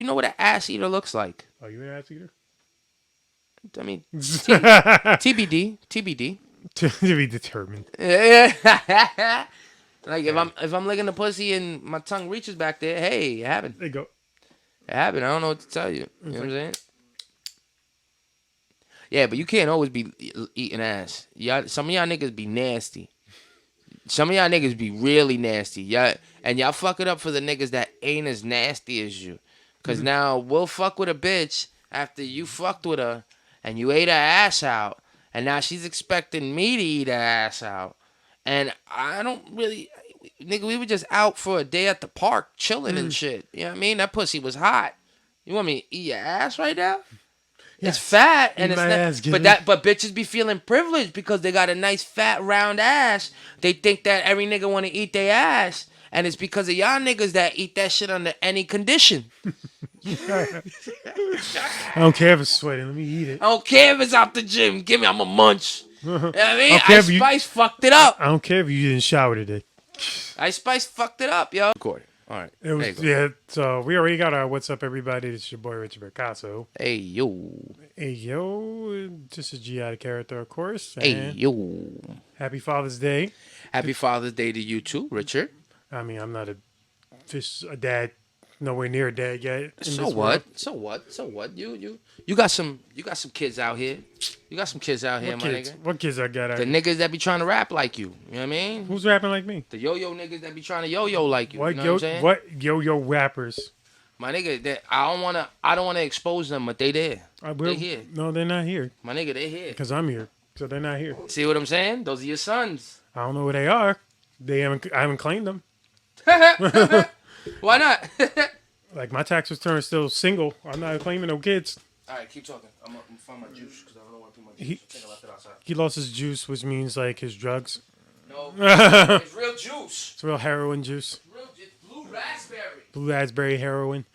you know what an ass eater looks like. Are you an ass eater? I mean, TBD, TBD. To be determined. Like if I'm licking the pussy and my tongue reaches back there, hey, it happened. There you go. It happened. I don't know what to tell you. You know what I'm saying? Yeah, but you can't always be eating ass. Y'all, some of y'all niggas be nasty. Some of y'all niggas be really nasty. Y'all fuck it up for the niggas that ain't as nasty as you. Cause now we'll fuck with a bitch after you fucked with her and you ate her ass out. And now she's expecting me to eat her ass out. And I don't really... Nigga, we were just out for a day at the park chilling and shit. You know what I mean? That pussy was hot. You want me to eat your ass right now? Yes. It's fat and it's not, but bitches be feeling privileged because they got a nice fat round ass. They think that every nigga want to eat their ass, and it's because of y'all niggas that eat that shit under any condition. I don't care if it's sweating. Let me eat it. I don't care if it's out the gym. Give me, I'm a munch. You know what I mean? Ice Spice fucked it up. I don't care if you didn't shower today. Ice Spice fucked it up, yo. Recorded. All right. It was, yeah, so we already got our what's up, everybody. It's your boy, Richard Picasso. Hey, yo. Hey, yo. Just a G out of character, of course. And hey, yo. Happy Father's Day. Happy Father's Day to you, too, Richard. I mean, I'm not a dad, nowhere near a dad yet. So what? So what? So what? You got some kids out here. You got some kids out here, my nigga. What kids I got out here? The niggas that be trying to rap like you. You know what I mean? Who's rapping like me? The yo-yo niggas that be trying to yo-yo like you. What, you know what I'm saying? What yo-yo rappers? My nigga, I don't wanna expose them, but they there. They here. No, they're not here. My nigga, they here. Because I'm here. So they're not here. See what I'm saying? Those are your sons. I don't know where they are. I haven't claimed them. Why not? Like, my tax return is still single. I'm not claiming no kids. All right, keep talking. I'm going to find my juice because I don't want to put my juice. I think I left it outside. He lost his juice, which means, like, his drugs. No, it's real juice. It's real heroin juice. It's blue raspberry. Blue raspberry heroin.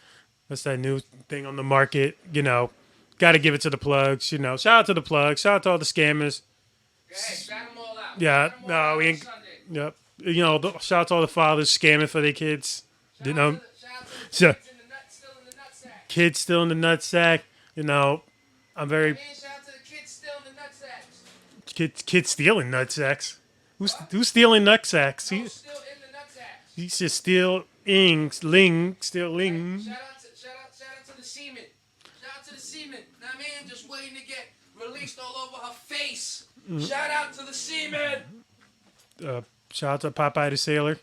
That's that new thing on the market. You know, got to give it to the plugs. You know, shout out to the plugs. Shout out to all the scammers. Hey, shout them all out. Yeah, no, we ain't. Yep. You know, shout out to all the fathers scamming for their kids. You know, kids still in the nutsack. You know, I'm very. Shout out to the kids still in the nutsacks. Kids stealing nutsacks. Who's stealing nutsacks? Still in the nutsacks. He's just stealing. Shout out to the semen. Shout out to the semen. Know what I mean? Just waiting to get released all over her face. Shout out to the semen. Shout out to Popeye the Sailor.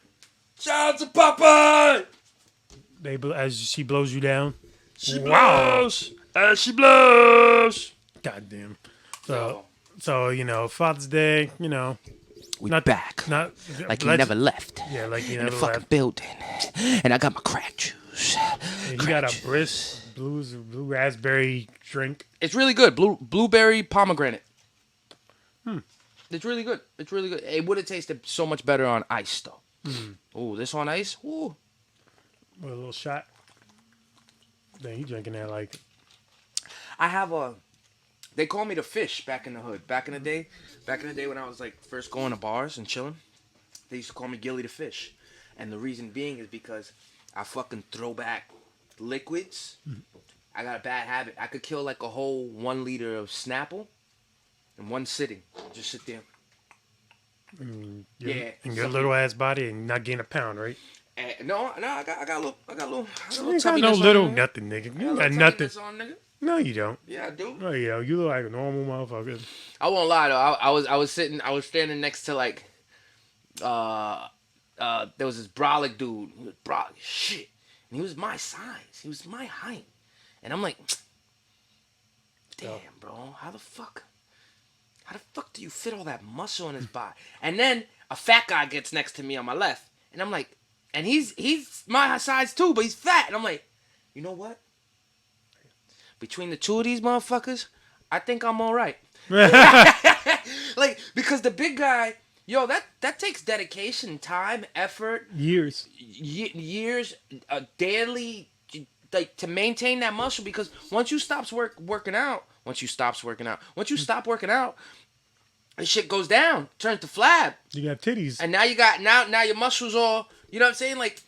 Shout out to Popeye. As she blows you down. She blows. As she blows. Goddamn. So you know, Father's Day. You know, we back. Not like you never left. Yeah, like you in never the fucking left. building. And I got my crack juice. You got a blue raspberry drink. It's really good. Blueberry pomegranate. It's really good. It's really good. It would have tasted so much better on ice, though. Oh, this on ice? Ooh. With a little shot. Then you drinking that like... I have they call me the fish back in the hood. Back in the day when I was like first going to bars and chilling, they used to call me Gilly the Fish. And the reason being is because I fucking throw back liquids. I got a bad habit. I could kill like a whole 1 liter of Snapple in one sitting. Just sit there. Yeah. And your little ass body and not gain a pound, right? No, I got a little. You got no little nothing, nigga. You got nothing. On, nigga. No, you don't. Yeah, I do. No, you don't. You look like a normal motherfucker. I won't lie though. I was standing next to like, there was this brolic dude. He was brolic shit, and he was my size. He was my height, and I'm like, damn, bro, how the fuck do you fit all that muscle in his body? And then a fat guy gets next to me on my left, and I'm like, and he's my size too, but he's fat, and I'm like, you know what? Between the two of these motherfuckers, I think I'm all right. Like, because the big guy, yo, that takes dedication, time, effort, years, daily, like to maintain that muscle. Because once you stop working out, this shit goes down, turns to flab. You got titties, and now you got now your muscles all. You know what I'm saying? Like,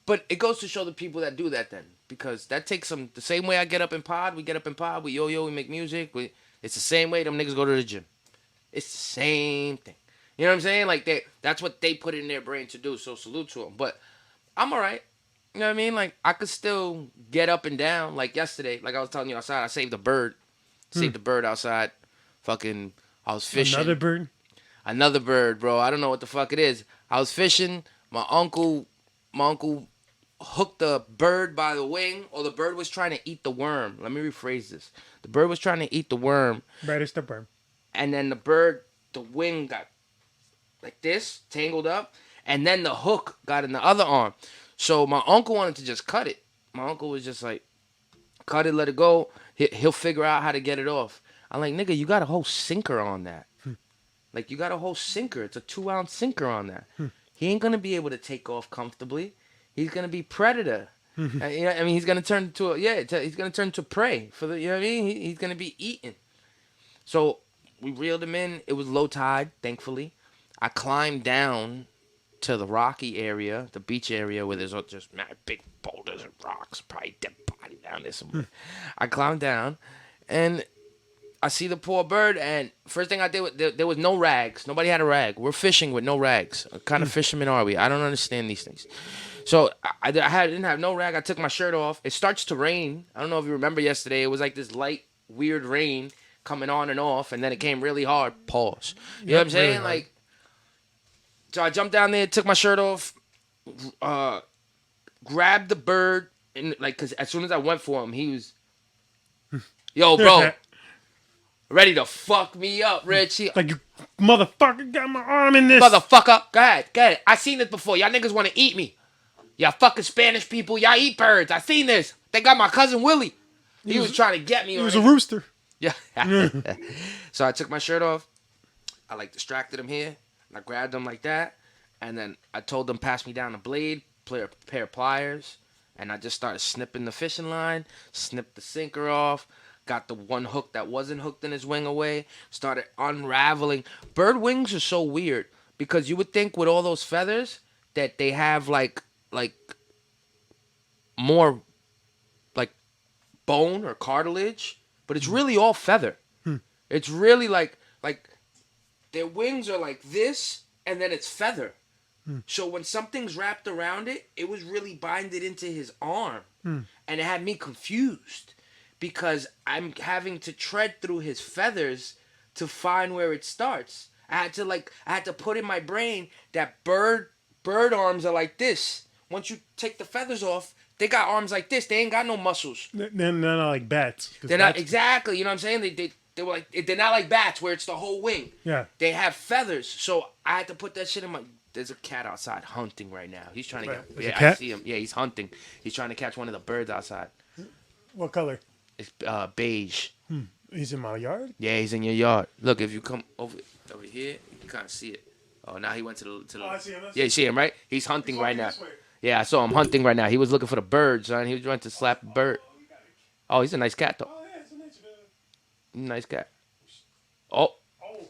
but it goes to show the people that do that then. because that takes some. The same way I get up in pod, we get up in pod. We yo, we make music. It's the same way them niggas go to the gym. It's the same thing. You know what I'm saying? Like that's what they put in their brain to do. So salute to them. But I'm all right. You know what I mean? Like I could still get up and down. Like yesterday, like I was telling you outside, I saved a bird. Saved a bird outside. Fucking, I was fishing. Another bird. Another bird, bro. I don't know what the fuck it is. I was fishing. My uncle hooked the bird by the wing, or the bird was trying to eat the worm. Let me rephrase this. The bird was trying to eat the worm, Right, it's the bird. and then the wing got like this, tangled up, and then the hook got in the other arm. So my uncle wanted to just cut it. My uncle was just like, cut it, let it go. He'll figure out how to get it off. I'm like, nigga, you got a whole sinker on that. Like, you got a whole sinker. It's a 2-ounce sinker on that. He ain't going to be able to take off comfortably. He's going to be predator. You know, I mean, he's going to turn into he's going to turn to prey for the, you know what I mean? He's going to be eaten. So we reeled him in. It was low tide, thankfully. I climbed down to the rocky area, the beach area where there's just mad big boulders and rocks, probably dead body down there somewhere. I climbed down, and I see the poor bird, and first thing I did, there was no rags. Nobody had a rag. We're fishing with no rags. What kind of fishermen are we? I don't understand these things. So I didn't have no rag. I took my shirt off. It starts to rain. I don't know if you remember yesterday. It was like this light, weird rain coming on and off, and then it came really hard. Pause. You know what I'm saying? Really Like, so I jumped down there, took my shirt off, grabbed the bird, and like, cause as soon as I went for him, he was, yo, bro. Ready to fuck me up, Rich. Like, you motherfucker got my arm in this. Motherfucker. Go ahead. I seen this before. Y'all niggas want to eat me. Y'all fucking Spanish people. Y'all eat birds. I seen this. They got my cousin Willie. He was trying to get me. He was a rooster. Yeah. So I took my shirt off. I like distracted him here. And I grabbed him like that. And then I told them pass me down a blade, a pair of pliers. And I just started snipping the fishing line, snipped the sinker off. Got the one hook that wasn't hooked in his wing away. Started unraveling. Bird wings are so weird because you would think with all those feathers that they have like more like bone or cartilage, but it's really all feather. It's really like their wings are like this, and then it's feather. So when something's wrapped around it, it was really binded into his arm, and it had me confused. Because I'm having to tread through his feathers to find where it starts. I had to put in my brain that bird arms are like this. Once you take the feathers off, they got arms like this. They ain't got no muscles. They're not like bats. They're not exactly. You know what I'm saying? They were like, they're not like bats where it's the whole wing. Yeah. They have feathers. So I had to put that shit in my. There's a cat outside hunting right now. He's trying to get. Yeah, I see him. Yeah, he's hunting. He's trying to catch one of the birds outside. What color? It's beige. He's in my yard? Yeah, he's in your yard. Look, if you come over here, you can kind of see it. Oh, now he went to the. Oh, I see him. Yeah, you see him, right? He's hunting right now. Yeah, I saw him hunting right now. He was looking for the bird, son. He was trying to slap a bird. Oh, he's a nice cat, though. Oh, yeah, it's a Nice cat. Oh,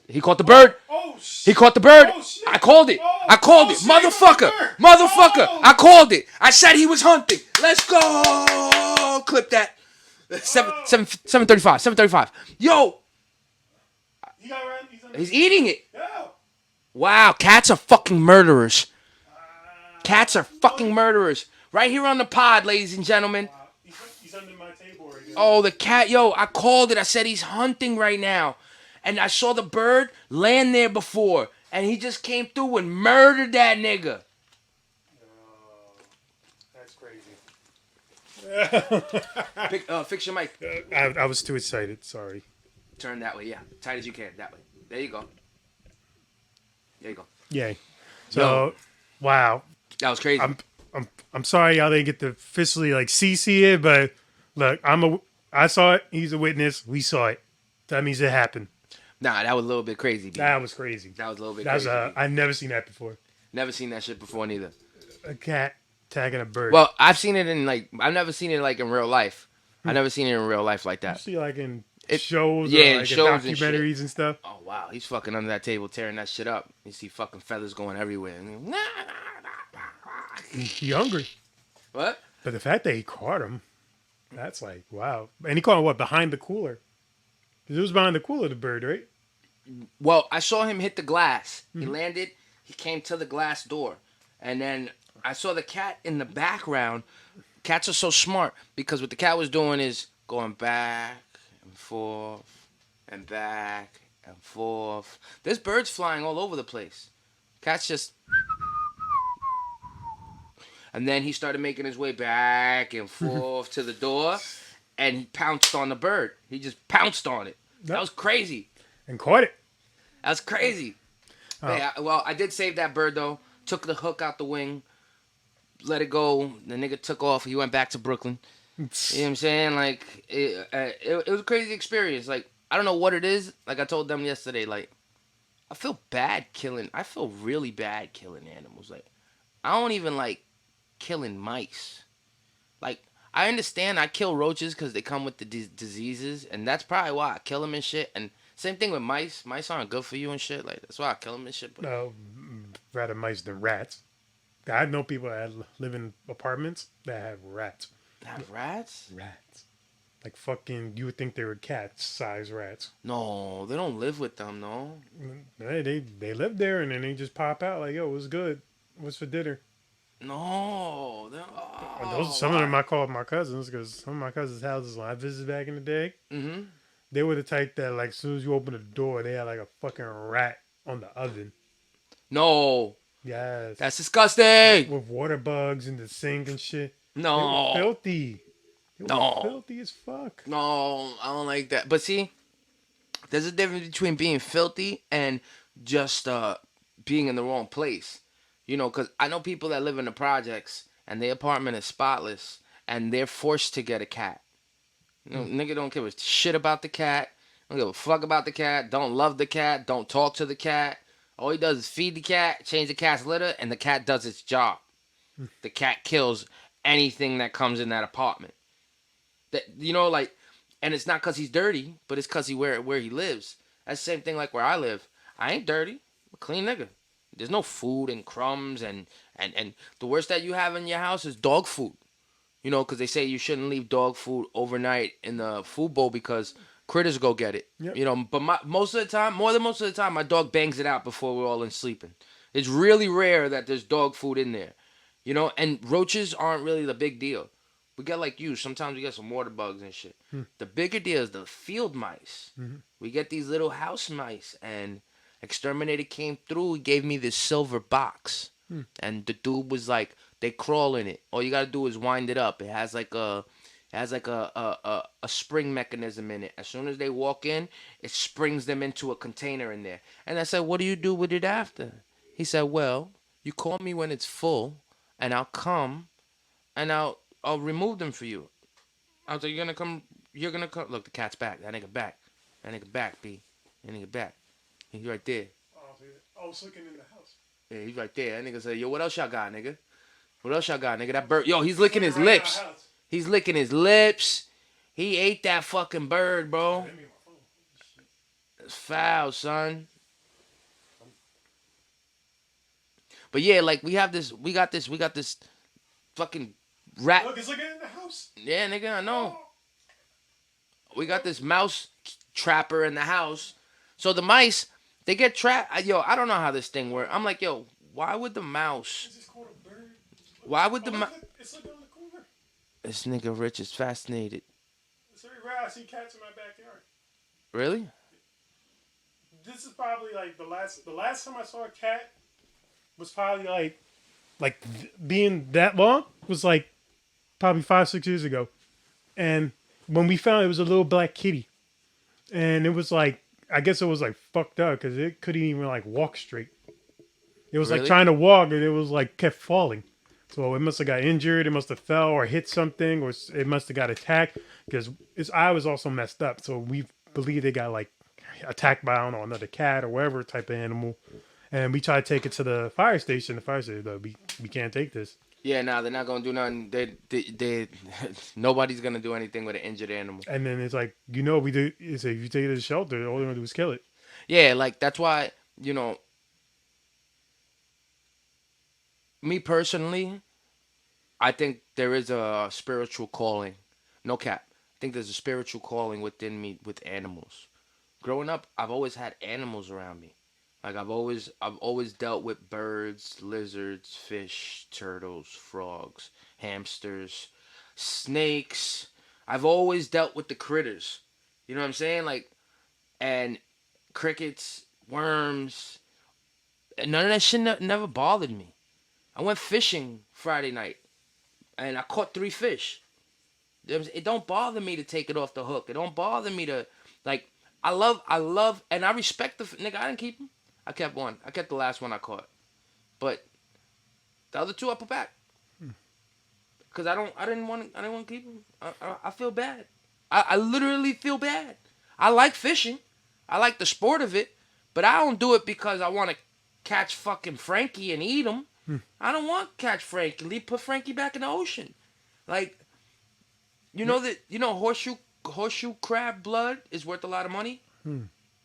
he caught the bird. Oh, shit. He caught the bird. Oh, shit. I called it. I called it. Shit, Motherfucker. Motherfucker. I called it. I said he was hunting. Let's go. Clip that. 7:35. 7:35. Yo. He's eating it. Yeah. Wow. Cats are fucking murderers. Cats are fucking murderers. Right here on the pod, ladies and gentlemen. He's under my table right now. Oh, the cat. Yo, I called it. I said he's hunting right now. And I saw the bird land there before. And he just came through and murdered that nigga. That's crazy. Fix your mic. I was too excited. Sorry. Turn that way, yeah. Tight as you can. That way. There you go. There you go. Yay. So, wow. That was crazy. I'm sorry y'all didn't get to officially like see it, but look, I saw it. He's a witness. We saw it. That means it happened. Nah, that was a little bit crazy. B. That was crazy. That was a little bit That was crazy. I've never seen that before. Never seen that shit before neither. A cat tagging a bird. Well, I've seen it in I've never seen it like in real life. I've never seen it in real life like you that. see like in It- shows, yeah, or in like shows in and shit. documentaries and stuff. Oh wow, he's fucking under that table tearing that shit up. You see fucking feathers going everywhere. You hungry? What? But the fact that he caught him, that's like, wow. And he caught him, what, behind the cooler? Because it was behind the cooler, the bird, right? Well, I saw him hit the glass. He Mm-hmm. landed. He came to the glass door, and then I saw the cat in the background. Cats are so smart because what the cat was doing is going back and forth and back and forth. There's birds flying all over the place. Cat's just, and then he started making his way back and forth to the door, and he pounced on the bird. He just pounced on it. That Yep. was crazy. And caught it. That's crazy. Oh. Hey, well, I did save that bird though. Took the hook out the wing, let it go. The nigga took off. He went back to Brooklyn. You know what I'm saying? Like it was a crazy experience. Like I don't know what it is. Like I told them yesterday. Like I feel bad killing. I feel really bad killing animals. Like I don't even like killing mice. Like I understand I kill roaches because they come with the diseases, and that's probably why I kill them and shit. And same thing with mice. Mice aren't good for you and shit. Like that's why I kill them and shit. But No, rather mice than rats. I know people that live in apartments that have rats. have rats? Rats. Like fucking, you would think they were cats, size rats. No, they don't live with them. No. They live there and then they just pop out like, yo, what's good? What's for dinner? No. And those Oh, some of them why? I called my cousins because some of my cousins' houses when I visited back in the day, Mm-hmm. they were the type that like as soon as you open the door, they had like a fucking rat on the oven. No. Yes. That's disgusting. With water bugs in the sink and shit. They were No. filthy. They were No. filthy as fuck. No. I don't like that. But see, there's a difference between being filthy and just being in the wrong place. You know, because I know people that live in the projects and their apartment is spotless and they're forced to get a cat. You know, Mm. nigga don't give a shit about the cat. Don't give a fuck about the cat. Don't love the cat. Don't talk to the cat. All he does is feed the cat, change the cat's litter, and the cat does its job. The cat kills anything that comes in that apartment. That you know, like, and it's not because he's dirty, but it's because he where he lives. That's the same thing like where I live. I ain't dirty. I'm a clean nigga. There's no food and crumbs and the worst that you have in your house is dog food. You know, because they say you shouldn't leave dog food overnight in the food bowl because critters go get it. Yep. You know, but most of the time, more than most of the time, my dog bangs it out before we're all in sleeping. It's really rare that there's dog food in there. You know, and roaches aren't really the big deal. We get like you. Sometimes we get some water bugs and shit. Hmm. The bigger deal is the field mice. Mm-hmm. We get these little house mice, and exterminator came through. He gave me this silver box, Hmm. and the dude was like, "They crawl in it. All you gotta do is wind it up. It has like a spring mechanism in it. As soon as they walk in, it springs them into a container in there." And I said, "What do you do with it after?" He said, "Well, you call me when it's full, and I'll come, and I'll remove them for you." I was like, "You're gonna come? You're gonna come? Look, the cat's back. That nigga back. That nigga back, B. That nigga back. He's right there. I was looking in the house. Yeah, he's right there." That nigga said, "Yo, what else y'all got, nigga? What else y'all got, nigga? That bird. Yo, he's licking his lips. He's licking his lips. He ate that fucking bird, bro. It's foul, son." But yeah, like we got this fucking rat. Look, it's looking in the house. Yeah, nigga, I know. We got this mouse trapper in the house. So the mice, they get trapped. Yo, I don't know how this thing works. I'm like, yo, why would the mouse? Is this called a bird? Why would the Look, mouse? it's looking on the corner. This nigga Rich is fascinated. It's very rare I see cats in my backyard. Really? This is probably like the last time I saw a cat was probably being that long was like probably 5-6 years ago, and when we found it, was a little black kitty, and it was like I guess it was like fucked up because it couldn't even like walk straight. It was like Really? trying to walk and it was like kept falling. So it must have got injured. It must have fell or hit something, or it must have got attacked because its eye was also messed up. So we believe they got like attacked by I don't know another cat or whatever type of animal. And we tried to take it to the fire station. The fire station, "No, we can't take this." Yeah, nah, they're not gonna do nothing. They nobody's gonna do anything with an injured animal. And then it's like, we do. It's like, if you take it to the shelter, all they're gonna do is kill it. Yeah, like that's why me personally, I think there is a spiritual calling. No cap. I think there's a spiritual calling within me with animals. Growing up, I've always had animals around me. Like I've always dealt with birds, lizards, fish, turtles, frogs, hamsters, snakes. I've always dealt with the critters. You know what I'm saying? Like, and crickets, worms. None of that shit never bothered me. I went fishing Friday night and I caught 3 fish. It don't bother me to take it off the hook. It don't bother me to, like. I love, and I respect the nigga. I didn't keep him. I kept one. I kept the last one I caught, but the other two I put back because I didn't want to keep them. I feel bad. I literally feel bad. I like fishing. I like the sport of it, but I don't do it because I want to catch fucking Frankie and eat him. I don't want to catch Frankie. Put Frankie back in the ocean. Like, horseshoe crab blood is worth a lot of money. Hmm.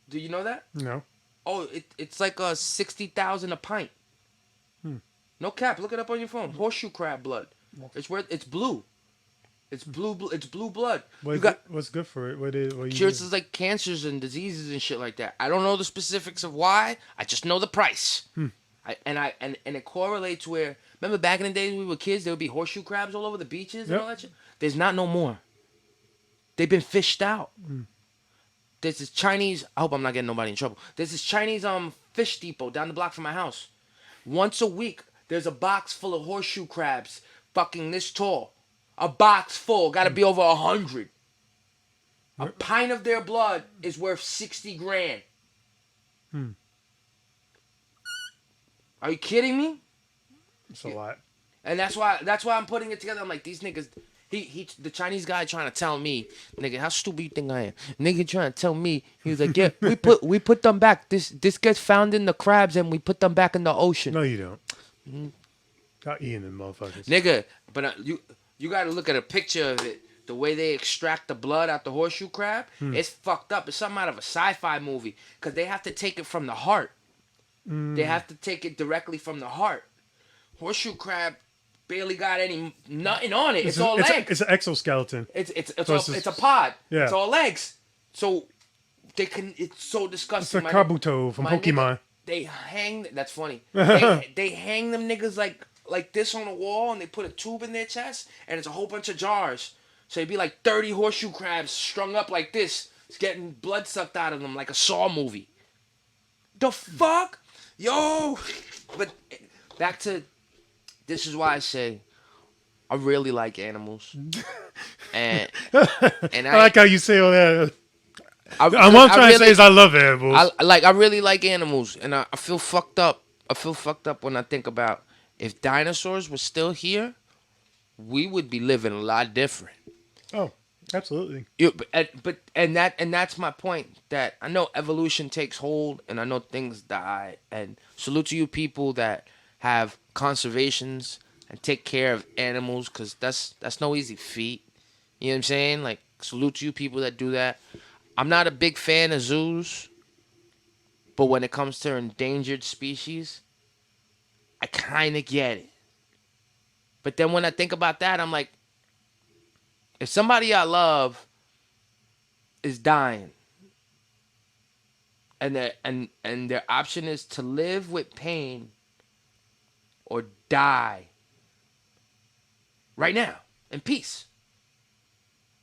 Do you know that? No. Oh, it's like 60,000 a pint. Hmm. No cap. Look it up on your phone. Horseshoe crab blood. It's blue. It's blue. It's blue blood. What's good for it? What you Cures do? like cancers and diseases and shit like that. I don't know the specifics of why. I just know the price. And it correlates where, remember back in the days when we were kids, there would be horseshoe crabs all over the beaches and all that shit. There's not no more. They've been fished out. There's this Chinese. I hope I'm not getting nobody in trouble. There's this Chinese fish depot down the block from my house. Once a week, there's a box full of horseshoe crabs, fucking this tall. A box full, got to be over 100. A pint of their blood is worth 60 grand. Are you kidding me? It's a lot. And that's why I'm putting it together. I'm like, these niggas. The Chinese guy trying to tell me, nigga, how stupid you think I am? Nigga trying to tell me, he was like, yeah, we put them back. This gets found in the crabs and we put them back in the ocean. No, you don't. Not eating them motherfuckers. Nigga, but you got to look at a picture of it. The way they extract the blood out the horseshoe crab, it's fucked up. It's something out of a sci-fi movie because they have to take it from the heart. They have to take it directly from the heart. Horseshoe crab barely got nothing on it. It's all legs. It's an exoskeleton. It's a pod. Yeah. It's all legs. So it's so It's disgusting. a Kabuto from Pokemon. Nigga, they hang. That's funny. They hang them niggas like this on a wall, and they put a tube in their chest, and it's a whole bunch of jars. So it'd be like 30 horseshoe crabs strung up like this. It's getting blood sucked out of them like a Saw movie. The fuck, yo. But back to. This is why I say I really like animals, and I like how you say all that. What I'm trying to say is I love animals. I really like animals, and I feel fucked up. I feel fucked up when I think about if dinosaurs were still here, we would be living a lot different. Oh, absolutely. And that's my point. That I know evolution takes hold, and I know things die. And salute to you people that have conservations and take care of animals, because that's no easy feat. You know what I'm saying? Like, salute to you people that do that. I'm not a big fan of zoos, but when it comes to endangered species, I kind of get it. But then when I think about that, I'm like, if somebody I love is dying, and their option is to live with pain or die right now in peace.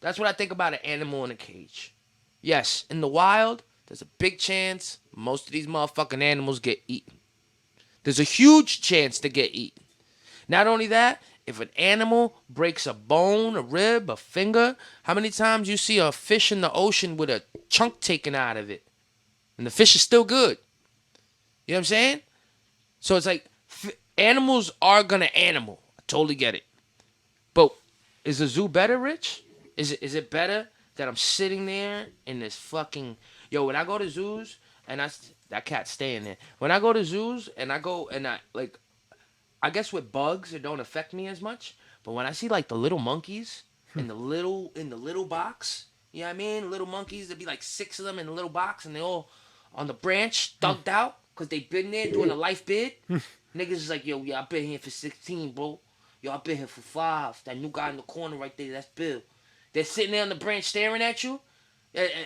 That's what I think about an animal in a cage. Yes, in the wild, there's a big chance most of these motherfucking animals get eaten. There's a huge chance to get eaten. Not only that, if an animal breaks a bone, a rib, a finger, how many times you see a fish in the ocean with a chunk taken out of it? And the fish is still good. You know what I'm saying? So it's like, animals are gonna animal. I totally get it. But is the zoo better, Rich? Is it better that I'm sitting there in this fucking... Yo, when I go to zoos, and that cat's staying there. When I go to zoos, and I guess with bugs, it don't affect me as much. But when I see like the little monkeys in the little box, you know what I mean? Little monkeys, there'd be like 6 of them in a little box, and they all on the branch, thugged out, because they been there doing a life bid. Niggas is like, yo, yeah, I've been here for 16, bro. Yo, I've been here for 5. That new guy in the corner right there, that's Bill. They're sitting there on the branch staring at you.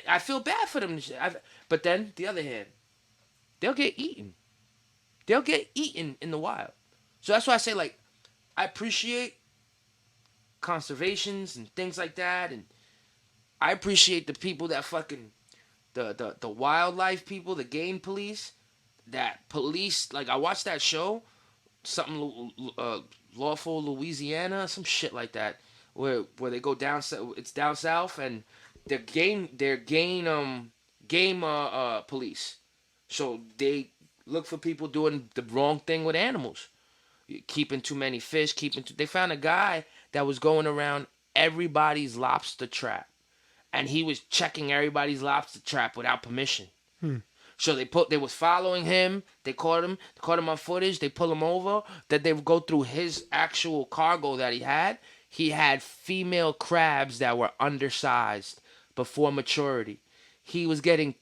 I feel bad for them. But then, the other hand, they'll get eaten. They'll get eaten in the wild. So that's why I say, like, I appreciate conservations and things like that, and I appreciate the people that fucking the wildlife people, the game police, that police. Like I watched that show, something lawful Louisiana, some shit like that, where they go down. It's down south, and they're game police. So they look for people doing the wrong thing with animals, keeping too many fish, they found a guy that was going around everybody's lobster trap, and he was checking everybody's lobster trap without permission. Hmm. So they was following him. They caught him on footage. They pull him over. That they would go through his actual cargo that he had. He had female crabs that were undersized before maturity. He was getting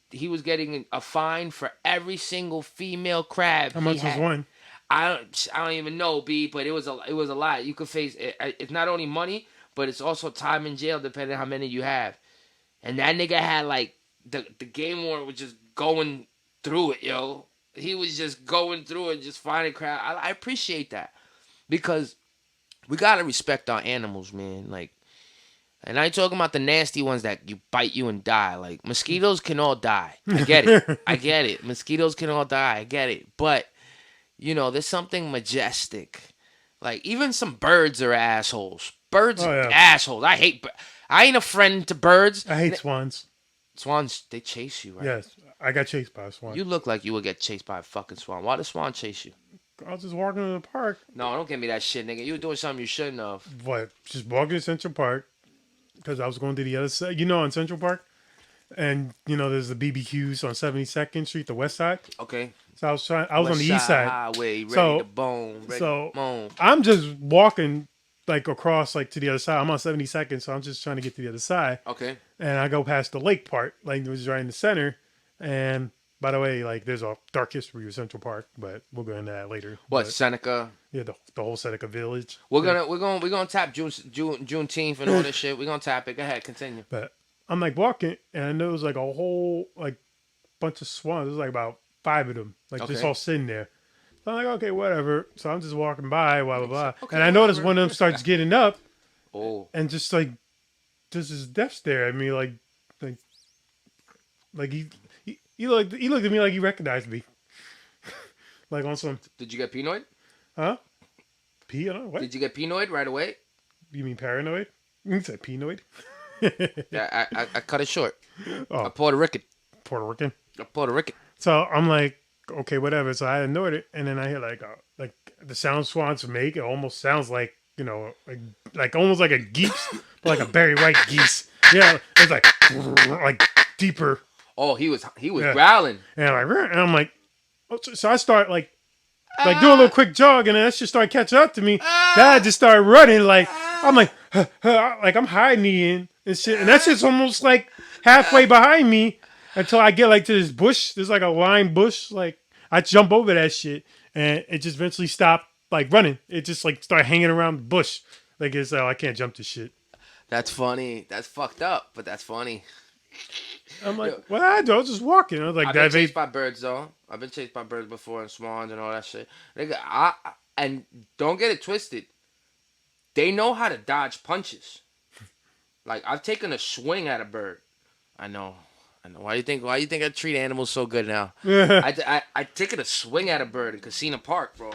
a fine for every single female crab How he much was had. one? I don't even know, B, but it was a lot. You could face it's not only money, but it's also time in jail depending on how many you have. And that nigga had like the game warden was just going through it, yo. He was just going through it, just finding crap. I appreciate that because we gotta respect our animals, man. Like, and I ain't talking about the nasty ones that you bite you and die. Like mosquitoes can all die. I get it. I get it. Mosquitoes can all die. I get it. But there's something majestic. Like even some birds are assholes. Birds Oh are yeah, assholes. I ain't a friend to birds. I hate swans. Swans, they chase you, right? Yes, I got chased by a swan. You look like you would get chased by a fucking swan. Why does swan chase you? I was just walking in the park. No, don't give me that shit, nigga. You were doing something you shouldn't have. What? Just walking to Central Park because I was going to the other side. On Central Park, and there's the BBQs on 72nd Street, the west side. Okay. So I was on the east side. Highway, ready So- to bone, ready so- to bone. I'm just walking like across like to the other side. I'm on 72nd, so I'm just trying to get to the other side. Okay. And I go past the lake part, like it was right in the center. And by the way, like there's a dark history of Central Park, but we'll go into that later. What, But, Seneca? yeah, the whole Seneca Village. We're gonna tap Juneteenth and all this shit. We're gonna tap it. Go ahead, continue. But I'm like walking, and I know it was like a whole like bunch of swans. There's like about 5 of them, like just Okay. all sitting there. So I'm like, okay, whatever. So I'm just walking by, blah blah blah, Okay, and I noticed whatever. one of them starts getting up Oh. and just like just his death stare at me, like he looked at me like he recognized me, like on some Did you get pinoid? P. What? Did you get pinoid right away? You mean paranoid? You said penoid? Yeah, I cut it short. Oh. I'm Puerto Rican. Puerto Rican. I'm Puerto Rican. So I'm like, okay, whatever. So I ignored it, and then I hear like the sound swans make. It almost sounds like like almost like a geese, but like a Barry White geese. Yeah, it's like deeper, Oh, he was Yeah. growling. and I'm like, oh, so I start like do a little quick jog, and then that shit started catching up to me. Dad just started running. Like I'm like, like I'm hiding in and shit, and that shit's almost like halfway behind me until I get like to this bush. There's like a lime bush. Like I jump over that shit, and it just eventually stopped like running. It just like started hanging around the bush. Like it's I can't jump this shit. That's funny. That's fucked up, but that's funny. I'm like, what I do? I was just walking. I was like, I've been chased by birds though. I've been chased by birds before and swans and all that shit. Nigga, and don't get it twisted. They know how to dodge punches. Like I've taken a swing at a bird. I know. Why you think I treat animals so good now? I taken a swing at a bird in Casino Park, bro.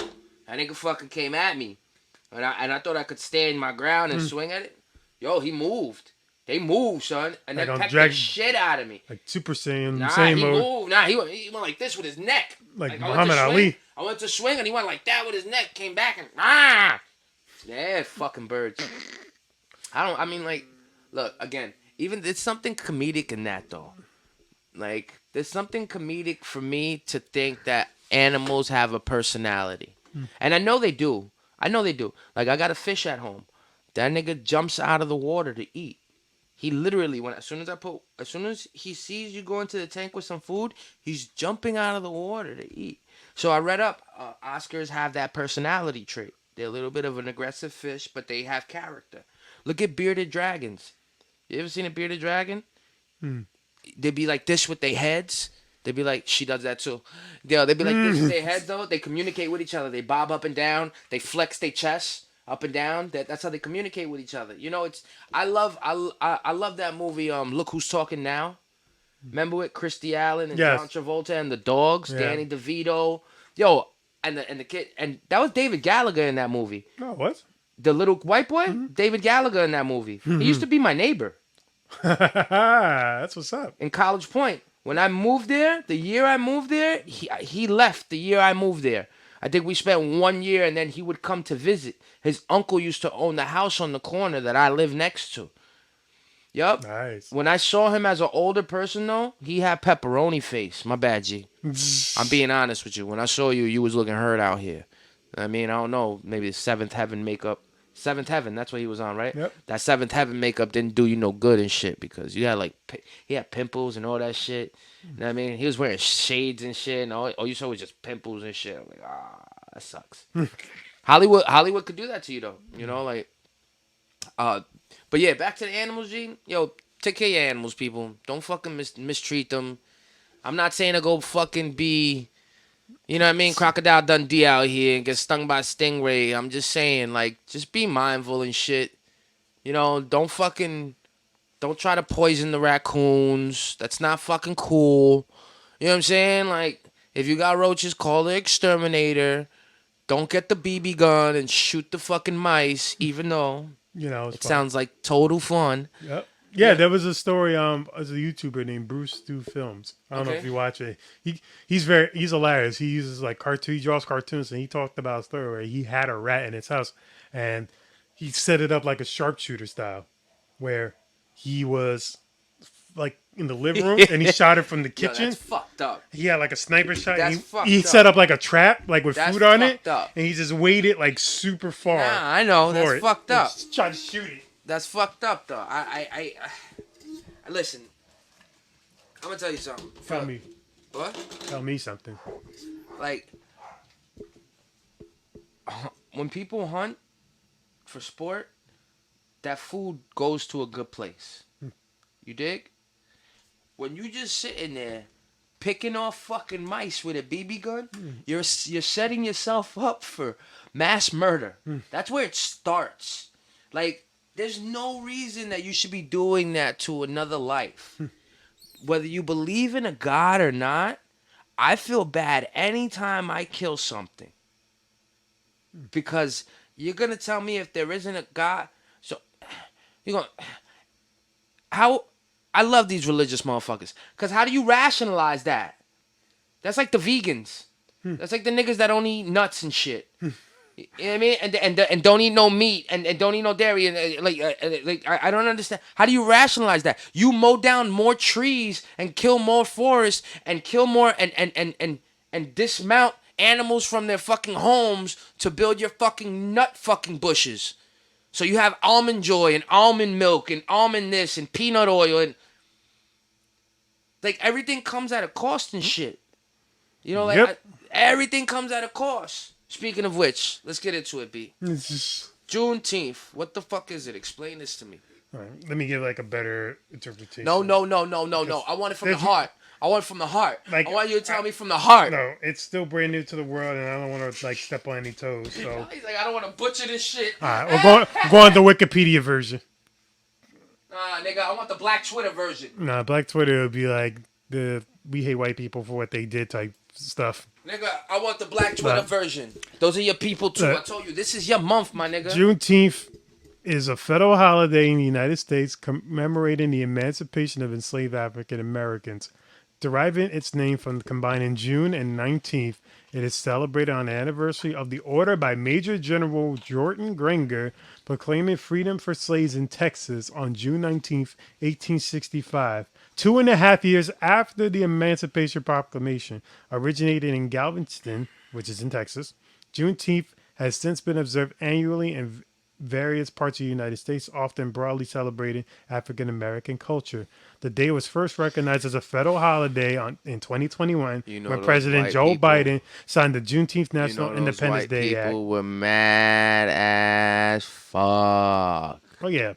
That nigga fucking came at me, and I thought I could stand my ground and swing at it. Yo, he moved. They moved, son, and Like they on pecked Dragon- the shit out of me. like Super Saiyan, Nah, same he mode, moved. Nah, he went like this with his neck. like I went to Muhammad swing. Ali. I went to swing and he went like that with his neck. Came back and yeah, fucking birds. I mean, like, look again. Even there's something comedic in that though. Like, there's something comedic for me to think that animals have a personality, and I know they do. Like, I got a fish at home. That nigga jumps out of the water to eat. He literally, as soon as he sees you go into the tank with some food, he's jumping out of the water to eat. So I read up, Oscars have that personality trait. They're a little bit of an aggressive fish, but they have character. Look at bearded dragons. You ever seen a bearded dragon? Hmm. They'd be like this with their heads. They'd be like, she does that too. They'd be like this with their heads though. They communicate with each other. They bob up and down. They flex their chest up and down. That's how they communicate with each other. You know, it's I love that movie. Look Who's Talking Now. Remember it? Christy Allen and John Yes. Travolta and the dogs, Yeah. Danny DeVito. Yo, and the kid, and that was David Gallagher in that movie. No, what? The little white boy, David Gallagher in that movie. He used to be my neighbor That's what's up. in College Point. When I moved there, the year I moved there, he left the year I moved there. I think we spent 1 year, and then he would come to visit. His uncle used to own the house on the corner that I live next to. Yup. Nice. When I saw him as an older person, though, he had pepperoni face. My bad, G. I'm being honest with you. When I saw you, you was looking hurt out here. I mean, I don't know. Maybe the Seventh Heaven makeup. Seventh Heaven, that's what he was on, right? Yep. That Seventh Heaven makeup didn't do you no good and shit because you had like he had pimples and all that shit. You know what I mean? He was wearing shades and shit, and all you saw was just pimples and shit. I'm like, that sucks. Hollywood could do that to you though. You know, like, but yeah, back to the animals, G. Yo, take care of your animals, people. Don't fucking mistreat them. I'm not saying to go fucking be, you know what I mean, Crocodile Dundee out here and get stung by a stingray. I'm just saying, like, just be mindful and shit. You know, don't try to poison the raccoons. That's not fucking cool. You know what I'm saying? Like, if you got roaches, call the exterminator. Don't get the BB gun and shoot the fucking mice, even though It's it fun. sounds like total fun. Yep. Yeah, there was a story. As a YouTuber named Bruce Stu Films. I don't know if Okay. you watch it. He's hilarious. He uses like cartoon. He draws cartoons, and he talked about a story where he had a rat in his house, and he set it up like a sharpshooter style, where he was like in the living room and he shot it from the Yo, kitchen. that's fucked up. He had like a sniper shot. That's He fucked set up. up like a trap, like with That's food on it, fucked up. and he just waited like super far. Nah, I know. for That's it fucked and up. Tried to shoot it. That's fucked up, though. Listen. I'm gonna tell you something. Tell me, What? tell me something. Like, when people hunt for sport, that food goes to a good place. You dig? When you just sitting there picking off fucking mice with a BB gun, you're setting yourself up for mass murder. That's where it starts. Like, there's no reason that you should be doing that to another life. Whether you believe in a God or not, I feel bad anytime I kill something. Because you're going to tell me if there isn't a God. So, you're going to. How. I love these religious motherfuckers. Because how do you rationalize that? That's like the vegans. That's like the niggas that don't eat nuts and shit. You know what I mean? And don't eat no meat and don't eat no dairy and I don't understand. How do you rationalize that? You mow down more trees and kill more forests and kill more and dismount animals from their fucking homes to build your fucking nut fucking bushes. So you have almond joy and almond milk and almond this and peanut oil and like everything comes at a cost and shit. You know, like Yep. everything comes at a cost. Speaking of which, let's get into it, B. It's just, Juneteenth. What the fuck is it? Explain this to me. all right, let me give like a better interpretation. No. I want it from the There's- heart. I want it from the heart. Like, I want you to tell me from the heart. No, it's still brand new to the world, and I don't want to like step on any toes. So, He's like, I don't want to butcher this shit. all right, we're going the Wikipedia version. Nah, nigga, I want the Black Twitter version. Nah, Black Twitter would be like the "we hate white people for what they did" type stuff. Nigga, I want the Black Twitter Nah. version. Those are your people too. Nah. I told you, this is your month, my nigga. Juneteenth is a federal holiday in the United States commemorating the emancipation of enslaved African Americans. Deriving its name from combining June and 19th, it is celebrated on the anniversary of the order by Major General Jordan Granger proclaiming freedom for slaves in Texas on June 19th, 1865. 2.5 years after the Emancipation Proclamation, originated in Galveston, which is in Texas, Juneteenth has since been observed annually in various parts of the United States, often broadly celebrating African American culture. The day was first recognized as a federal holiday in 2021 You when know those President white Joe people. Biden signed the Juneteenth You National know those Independence white Day Act. people were mad as fuck. Oh yeah,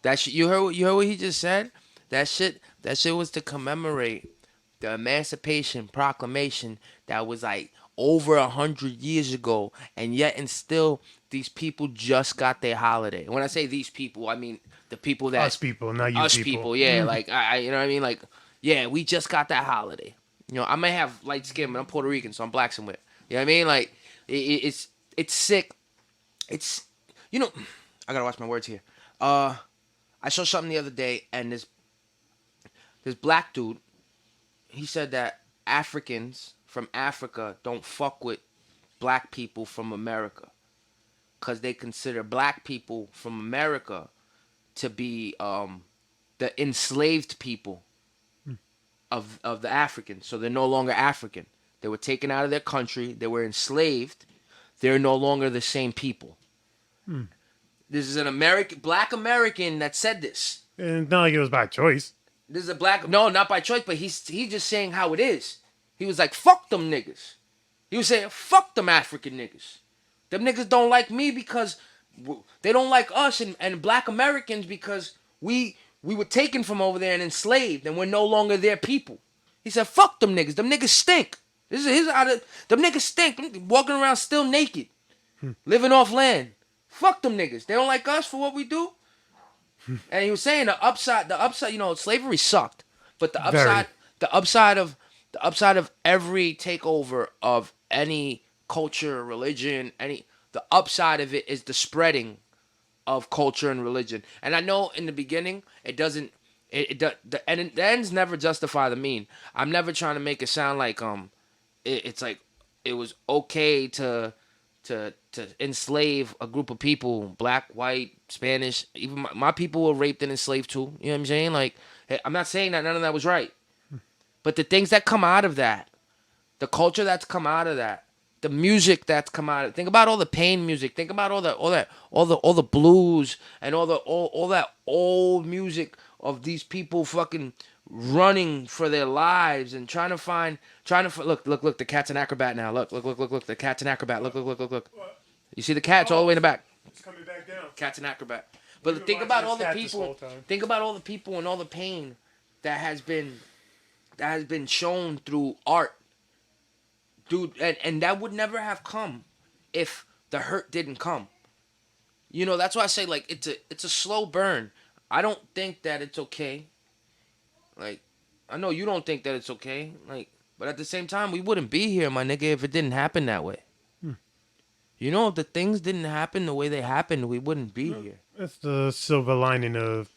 That shit. You heard what he just said? That shit was to commemorate the Emancipation Proclamation that was like over 100 years ago, and yet and still these people just got their holiday. When I say these people, I mean the people that us people, not you us people. people. Yeah, like you know what I mean? Like, yeah, we just got that holiday. You know, I may have light skin, but I'm Puerto Rican, so I'm black somewhere. You know what I mean? Like, it's sick. It's you know, I gotta watch my words here. I saw something the other day, and this black dude, he said that Africans from Africa don't fuck with black people from America because they consider black people from America to be the enslaved people of the Africans. So they're no longer African. They were taken out of their country. They were enslaved. They're no longer the same people. Hmm. This is an American, black American that said this. And it's not like it was by choice. This is a black, no, not by choice, but he's just saying how it is. He was like, fuck them niggas. He was saying, fuck them African niggas. Them niggas don't like me because they don't like us and black Americans because we were taken from over there and enslaved and we're no longer their people. He said, fuck them niggas. Them niggas stink. This is his out of them niggas stink. Them walking around still naked, living off land. Fuck them niggas. They don't like us for what we do. And he was saying the upside, you know, slavery sucked, but Very. the upside of every takeover of any culture, religion, the upside of it is the spreading of culture and religion. And I know in the beginning it doesn't, the ends never justify the mean. I'm never trying to make it sound like it's like it was okay to enslave a group of people, black, white, Spanish. Even my people were raped and enslaved too. You know what I'm saying? Like, I'm not saying that none of that was right, but the things that come out of that, the culture that's come out of that, the music that's come out of. Think about all the pain music. Think about all the blues and all that old music of these people fucking running for their lives and look, the cat's an acrobat now. Look, the cat's an acrobat. Look. What? You see the cat's all the way in the back. It's coming back down. Cat's an acrobat. We've But been think watching about this all the cat this people. whole time. Think about all the people and all the pain that has been shown through art, dude. And that would never have come if the hurt didn't come. You know, that's why I say like it's a slow burn. I don't think that it's okay. Like, I know you don't think that it's okay. Like, but at the same time, we wouldn't be here, my nigga, if it didn't happen that way. You know, if the things didn't happen the way they happened, we wouldn't be here. That's the silver lining of,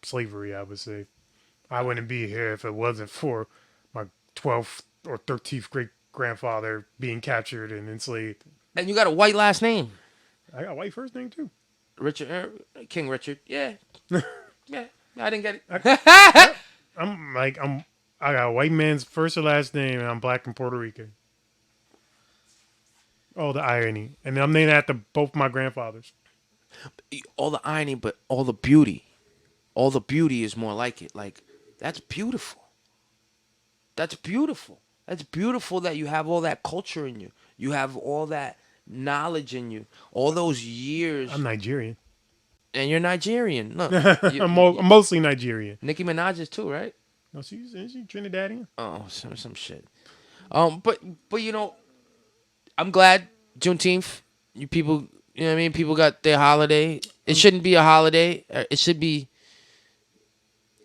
slavery, I would say. I wouldn't be here if it wasn't for my 12th or 13th great grandfather being captured and enslaved. And you got a white last name, I got a white first name too. Richard, King Richard. Yeah, yeah. I didn't get it. I got a white man's first or last name, and I'm black and Puerto Rican. Oh, the irony. And I'm named after both my grandfathers. All the irony, but all the beauty. All the beauty is more like it. Like, that's beautiful. That's beautiful. That's beautiful that you have all that culture in you. You have all that knowledge in you. All those years. I'm Nigerian. And you're Nigerian. Look, I'm mostly Nigerian. Nicki Minaj is too, right? No, she's Trinidadian. Oh, some shit. But you know, I'm glad Juneteenth. You people, you know what I mean. People got their holiday. It shouldn't be a holiday. It should be.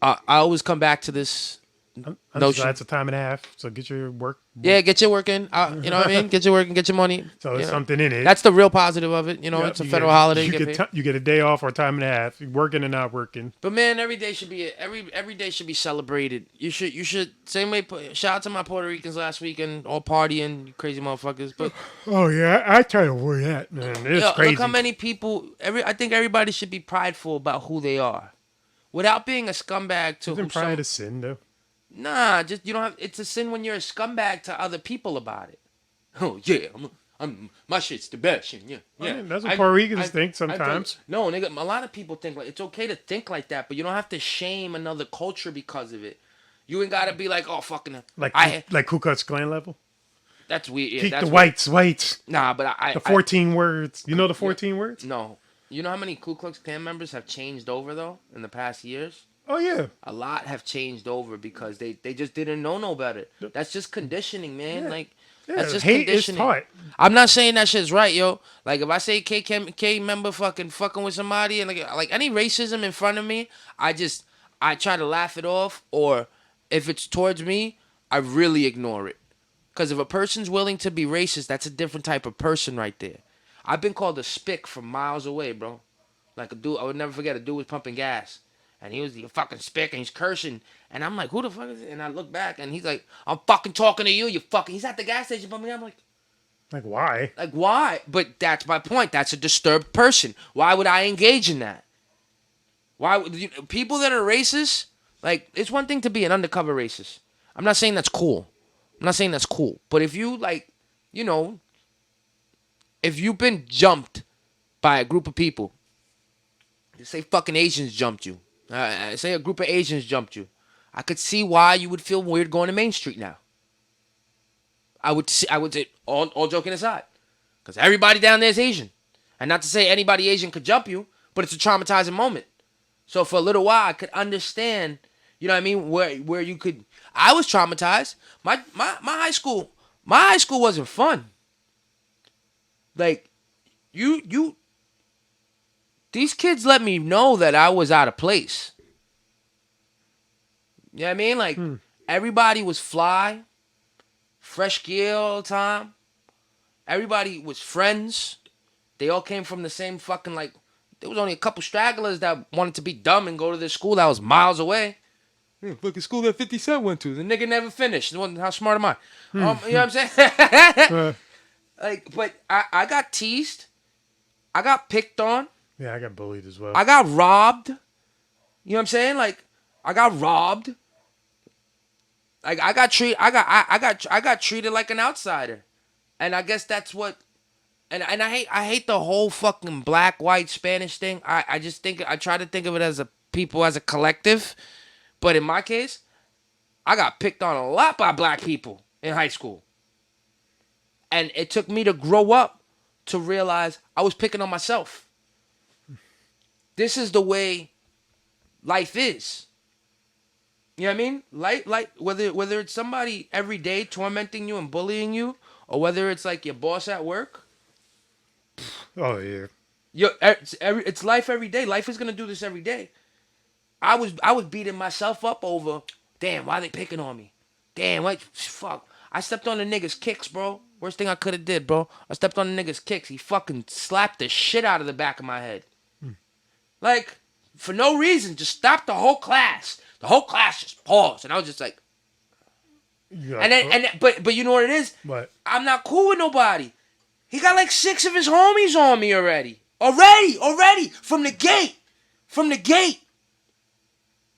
I always come back to this I'm notion. That's a time and a half. So get your work. Yeah, get your work in. You know what I mean. Get your work and get your money. So You there's know? something in it. That's the real positive of it. You know, Yep, it's a you federal get- holiday. You You get get paid. you get a day off or a time and a half. Working and not working. But man, every day should be every day should be celebrated. You should same way. Shout out to my Puerto Ricans last weekend, all partying, you crazy motherfuckers. But Oh yeah, I try to avoid that, man. It's yo, crazy. look how many people. I think everybody should be prideful about who they are, without being a scumbag to Isn't who pride a sin though? Nah, just you don't have. It's a sin when you're a scumbag to other people about it. Oh yeah, My shit's the best. And I yeah. mean, that's what Puerto Ricans think I feel, sometimes. no, nigga. A lot of people think like it's okay to think like that, but you don't have to shame another culture because of it. You ain't gotta be like, oh fucking, Like I. like Ku Klux Klan level. That's weird. Yeah, Keep the that's weird. whites. Nah, but The 14 words. You know the 14 words? no. You know how many Ku Klux Klan members have changed over though in the past years? Oh yeah. A lot have changed over because they just didn't know no better. That's just conditioning, man. Yeah. Like that's Yeah. just Hate is conditioning. taught. I'm not saying that shit's right, yo. Like if I say K member fucking with somebody and like any racism in front of me, I try to laugh it off, or if it's towards me, I really ignore it. Cause if a person's willing to be racist, that's a different type of person right there. I've been called a spick from miles away, bro. Like a dude, I would never forget. A dude was pumping gas, and he was the fucking spick, and he's cursing, and I'm like, who the fuck is it? And I look back, and he's like, I'm fucking talking to you, you fucking. He's at the gas station pumping gas. I'm Like why? like why? But that's my point. That's a disturbed person. Why would I engage in that? Why would people that are racist? Like it's one thing to be an undercover racist. I'm not saying that's cool. I'm not saying that's cool. But if you like, you know, if you've been jumped by a group of people, say fucking Asians jumped you. Say a group of Asians jumped you. I could see why you would feel weird going to Main Street now. I would say, all joking aside, because everybody down there is Asian, and not to say anybody Asian could jump you, but it's a traumatizing moment. So for a little while, I could understand, you know what I mean, where you could. I was traumatized. My high school wasn't fun. Like you these kids let me know that I was out of place. You know what I mean? Like everybody was fly, fresh gear all the time. Everybody was friends. They all came from the same fucking like. There was only a couple stragglers that wanted to be dumb and go to this school that was miles away. Yeah, fucking school that 50 Cent went to. The nigga never finished. How smart am I? You know what I'm saying? Uh, Like, but I got teased. I got picked on. yeah, I got bullied as well. I got robbed. You know what I'm saying? Like, I got robbed. Like, I got treated like an outsider. And I guess that's what. And I hate the whole fucking black, white, Spanish thing. I just think I try to think of it as a people as a collective. But in my case, I got picked on a lot by black people in high school. And it took me to grow up to realize I was picking on myself. This is the way life is. You know what I mean? Like whether it's somebody every day tormenting you and bullying you, or whether it's like your boss at work. Oh yeah. It's life every day. Life is gonna do this every day. I was beating myself up over. Damn, why they picking on me? Damn, what? Fuck. I stepped on the nigga's kicks, bro. Worst thing I could have did, bro. I stepped on the nigga's kicks. He fucking slapped the shit out of the back of my head. Like, for no reason, just stopped the whole class. The whole class just paused, and I was just like, but you know what it is? What? I'm not cool with nobody. He got like 6 of his homies on me already. Already from the gate,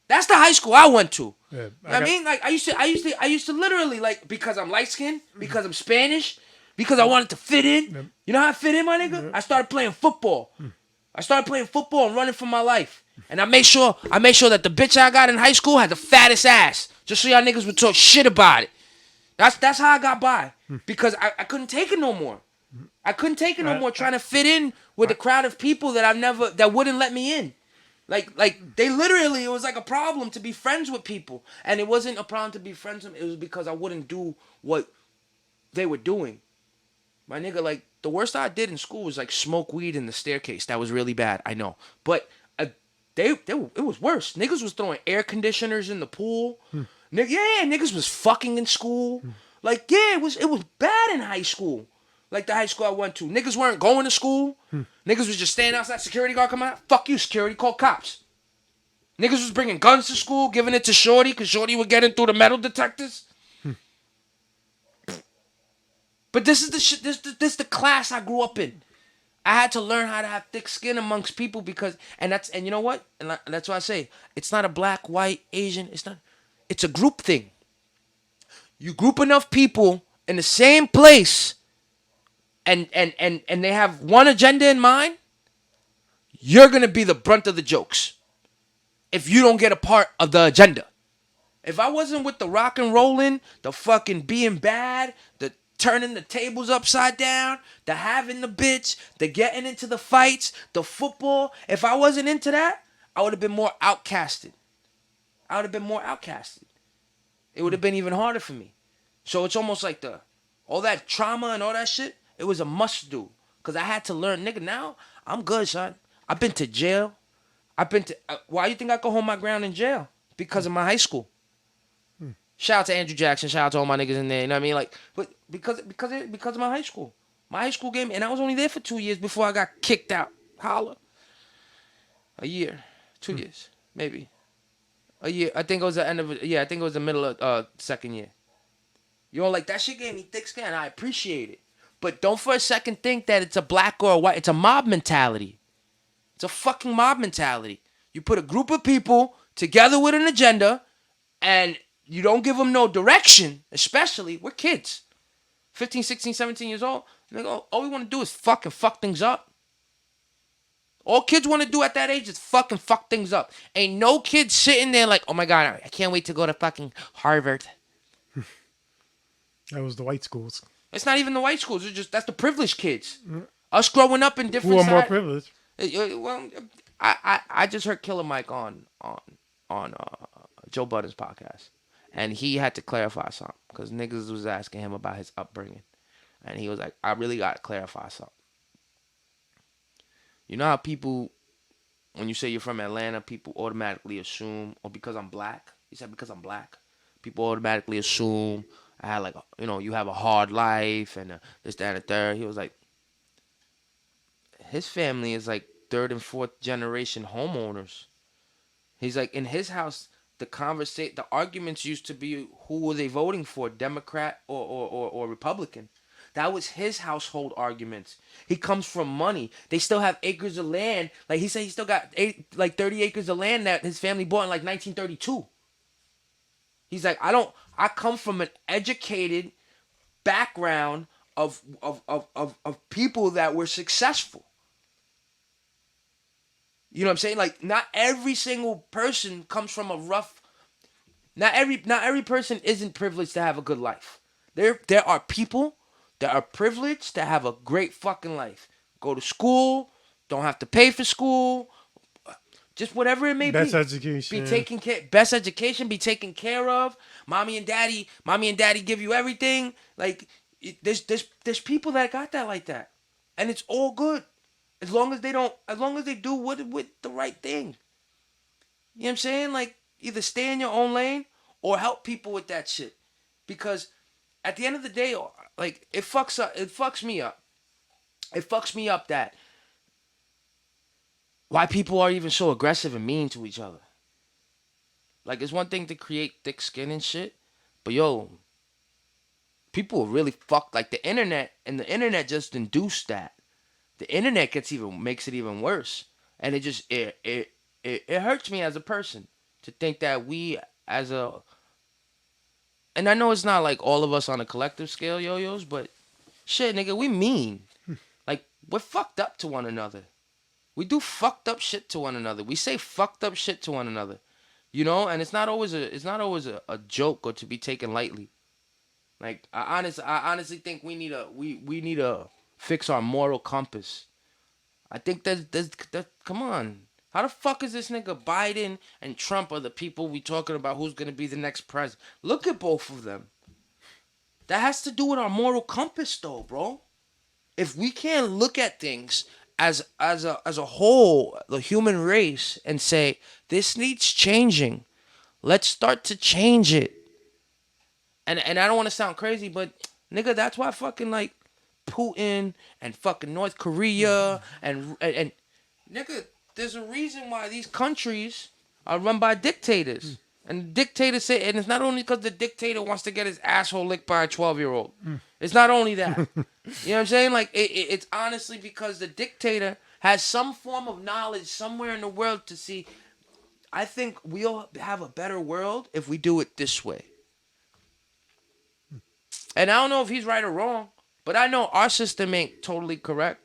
That's the high school I went to. Yeah, You know what I mean? Like I used to literally like because I'm light skinned, because I'm Spanish, because I wanted to fit in. You know how I fit in, my nigga? I started playing football. I started playing football and running for my life. And I made sure that the bitch I got in high school had the fattest ass. Just so y'all niggas would talk shit about it. That's how I got by. Because I couldn't take it no more. I couldn't take it no more trying to fit in with a crowd of people that wouldn't let me in. Like they literally, it was like a problem to be friends with people. And it wasn't a problem to be friends with them. It was because I wouldn't do what they were doing. My nigga, like, the worst I did in school was like smoke weed in the staircase. That was really bad, I know. But it was worse. Niggas was throwing air conditioners in the pool. Niggas was fucking in school. Like, yeah, it was bad in high school. Like the high school I went to. Niggas weren't going to school. Niggas was just standing outside. Security guard come out. Fuck you, security. Call cops. Niggas was bringing guns to school, giving it to Shorty, because Shorty would get in through the metal detectors. But this is the shit. This the class I grew up in. I had to learn how to have thick skin amongst people because, and you know what? And that's why I say it's not a black, white, Asian. It's a group thing. You group enough people in the same place, and they have one agenda in mind, you're gonna be the brunt of the jokes if you don't get a part of the agenda. If I wasn't with the rock and rolling, the fucking being bad, the turning the tables upside down, the having the bitch, the getting into the fights, the football, if I wasn't into that, I would have been more outcasted. I would have been more outcasted. It would have been even harder for me. So it's almost like the all that trauma and all that shit, it was a must do. Cause I had to learn, nigga, now I'm good, son. I've been to jail. I've been to why you think I could hold my ground in jail? Because of my high school. Shout out to Andrew Jackson. Shout out to all my niggas in there. You know what I mean? Like, but because of my high school, game, and I was only there for 2 years before I got kicked out. Holla, a year, 2 years, maybe a year. I think it was the end of it. Yeah, I think it was the middle of second year. You know, like that shit gave me thick skin. I appreciate it, but don't for a second think that it's a black or a white. It's a mob mentality. It's a fucking mob mentality. You put a group of people together with an agenda, and you don't give them no direction, especially, we're kids. 15, 16, 17 years old. And they go, all we want to do is fucking fuck things up. All kids want to do at that age is fucking fuck things up. Ain't no kid sitting there like, oh my God, I can't wait to go to fucking Harvard. That was the white schools. It's not even the white schools. It's just, that's the privileged kids. Us growing up in different Who are more side- privileged? Well, I just heard Killer Mike on Joe Budden's podcast, and he had to clarify something because niggas was asking him about his upbringing, and he was like, "I really got to clarify something." You know how people, when you say you're from Atlanta, people automatically assume, or because I'm black. He said because I'm black, people automatically assume I had like, you have a hard life and this, that, and the third. He was like, his family is like third and fourth generation homeowners. He's like, in his house, the arguments used to be who were they voting for, Democrat or Republican. That was his household arguments. He comes from money. They still have acres of land. Like he said, he still got 30 acres of land that his family bought in like 1932. He's like, I come from an educated background of people that were successful. You know what I'm saying? Like, not every single person comes from a rough. Not every person isn't privileged to have a good life. There are people that are privileged to have a great fucking life. Go to school, don't have to pay for school, just whatever it may Best be. education. Be taken care. Best education. Be taken care of. Mommy and daddy give you everything. Like, there's people that got that like that, and it's all good. As long as they do with the right thing. You know what I'm saying? Like, either stay in your own lane or help people with that shit. Because at the end of the day, like, it fucks me up. It fucks me up that why people are even so aggressive and mean to each other. Like, it's one thing to create thick skin and shit, but yo, people are really fucked. Like, the internet just induced that. The internet makes it even worse, and it hurts me as a person to think that we as a, and I know it's not like all of us on a collective scale, yo-yos, but shit, nigga, we mean. Like, we're fucked up to one another. We do fucked up shit to one another. We say fucked up shit to one another. And it's not always a joke or to be taken lightly. Like, I honestly think we need to fix our moral compass. I think there's come on. How the fuck is this nigga Biden and Trump are the people we talking about who's gonna be the next president? Look at both of them. That has to do with our moral compass though, bro. If we can't look at things as a whole, the human race, and say this needs changing, let's start to change it. And I don't want to sound crazy, but nigga, that's why fucking like Putin and fucking North Korea and nigga, there's a reason why these countries are run by dictators. And the dictator say, and it's not only because the dictator wants to get his asshole licked by a 12-year-old. It's not only that. You know what I'm saying? Like, it's honestly because the dictator has some form of knowledge somewhere in the world to see, I think we'll have a better world if we do it this way. And I don't know if he's right or wrong, But I know our system ain't totally correct.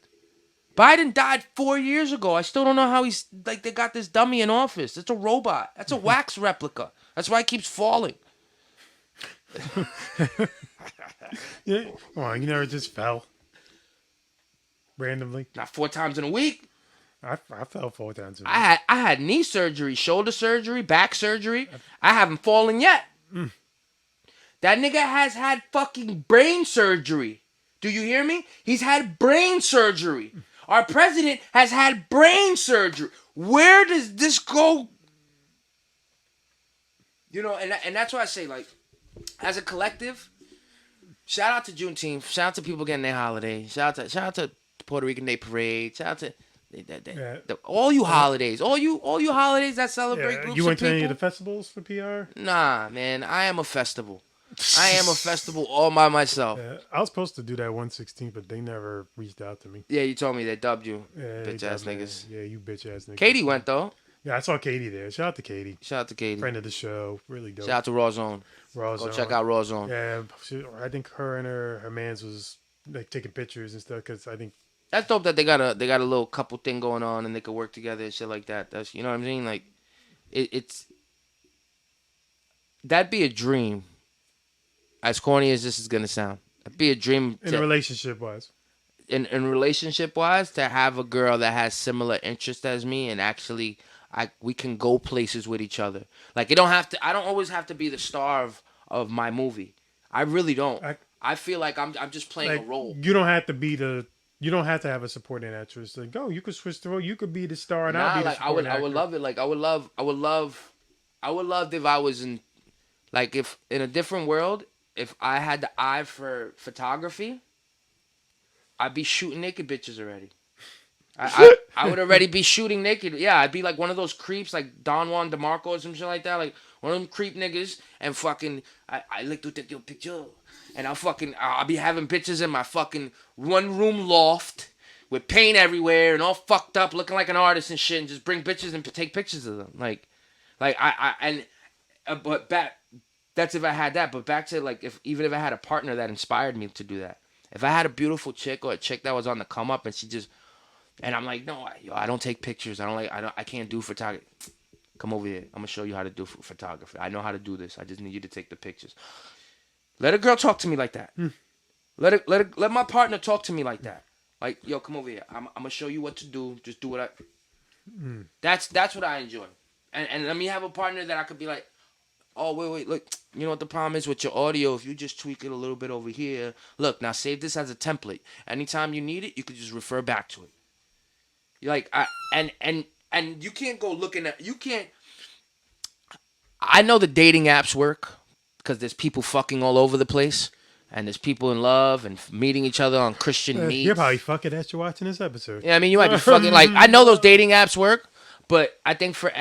Biden died 4 years ago. I still don't know how he's like. They got this dummy in office. It's a robot. That's a wax replica. That's why it keeps falling. Yeah. Come on, you never just fell randomly. Not 4 times in a week. I fell 4 times a I week. had I had knee surgery, shoulder surgery, back surgery. I haven't fallen yet. That nigga has had fucking brain surgery. Do you hear me? He's had brain surgery. Our president has had brain surgery. Where does this go? You know, and that's why I say, like, as a collective, shout out to Juneteenth. Shout out to people getting their holiday. Shout out to Puerto Rican Day Parade. Shout out to Yeah. all you holidays. All you holidays that celebrate Yeah. groups You of went to any of people. the festivals for PR? Nah, man. I am a festival. I am a festival all by myself. Yeah, I was supposed to do that 116, but they never reached out to me. Yeah, you told me they dubbed you. Yeah, Bitch ass niggas. Yeah, you bitch ass niggas. Katie went though. Yeah, I saw Katie there. Shout out to Katie, Shout out to Katie. friend of the show, really dope. Shout out to Raw Zone. Raw Go Zone. check out Raw Zone. Yeah, I think her and her man's was like taking pictures and stuff because I think That's dope that they got a little couple thing going on and they could work together and shit like that. That's, you know what I mean? Like it's that'd be a dream. As corny as this is gonna sound, it'd be a dream in a relationship wise. in relationship wise to have a girl that has similar interests as me and actually we can go places with each other. Like I don't always have to be the star of my movie. I really don't. I feel like I'm just playing Like a role. you don't have to be the. You don't have to have a supporting actress. Like, go, you could switch the role. You could be the star, and I'll Nah, be the like supporting I would actor. love it. Like I would love if I was in, like, if in a different world, if I had the eye for photography, I'd be shooting naked bitches already. I would already be shooting naked. Yeah, I'd be like one of those creeps, like Don Juan DeMarco or some shit like that. Like one of them creep niggas, and fucking, I like to take your picture. And I'll be having bitches in my fucking one room loft with paint everywhere and all fucked up, looking like an artist and shit, and just bring bitches and take pictures of them. But back, that's if I had that. But back to, like, even if I had a partner that inspired me to do that. If I had a beautiful chick or a chick that was on the come up and she just, and I'm like, no, I don't take pictures. I can't do photography. Come over here. I'm gonna show you how to do photography. I know how to do this. I just need you to take the pictures. Let a girl talk to me like that. Let my partner talk to me like that. Like, yo, come over here. I'm gonna show you what to do. Just do what I. That's what I enjoy. And let me have a partner that I could be like, oh, wait, look. You know what the problem is with your audio? If you just tweak it a little bit over here, look, now save this as a template. Anytime you need it, you could just refer back to it. You're like, and you can't go looking at, you can't. I know the dating apps work because there's people fucking all over the place, and there's people in love and meeting each other on Christian meets. You're probably fucking after watching this episode. Yeah, I mean, you might be fucking, like, I know those dating apps work, but I think for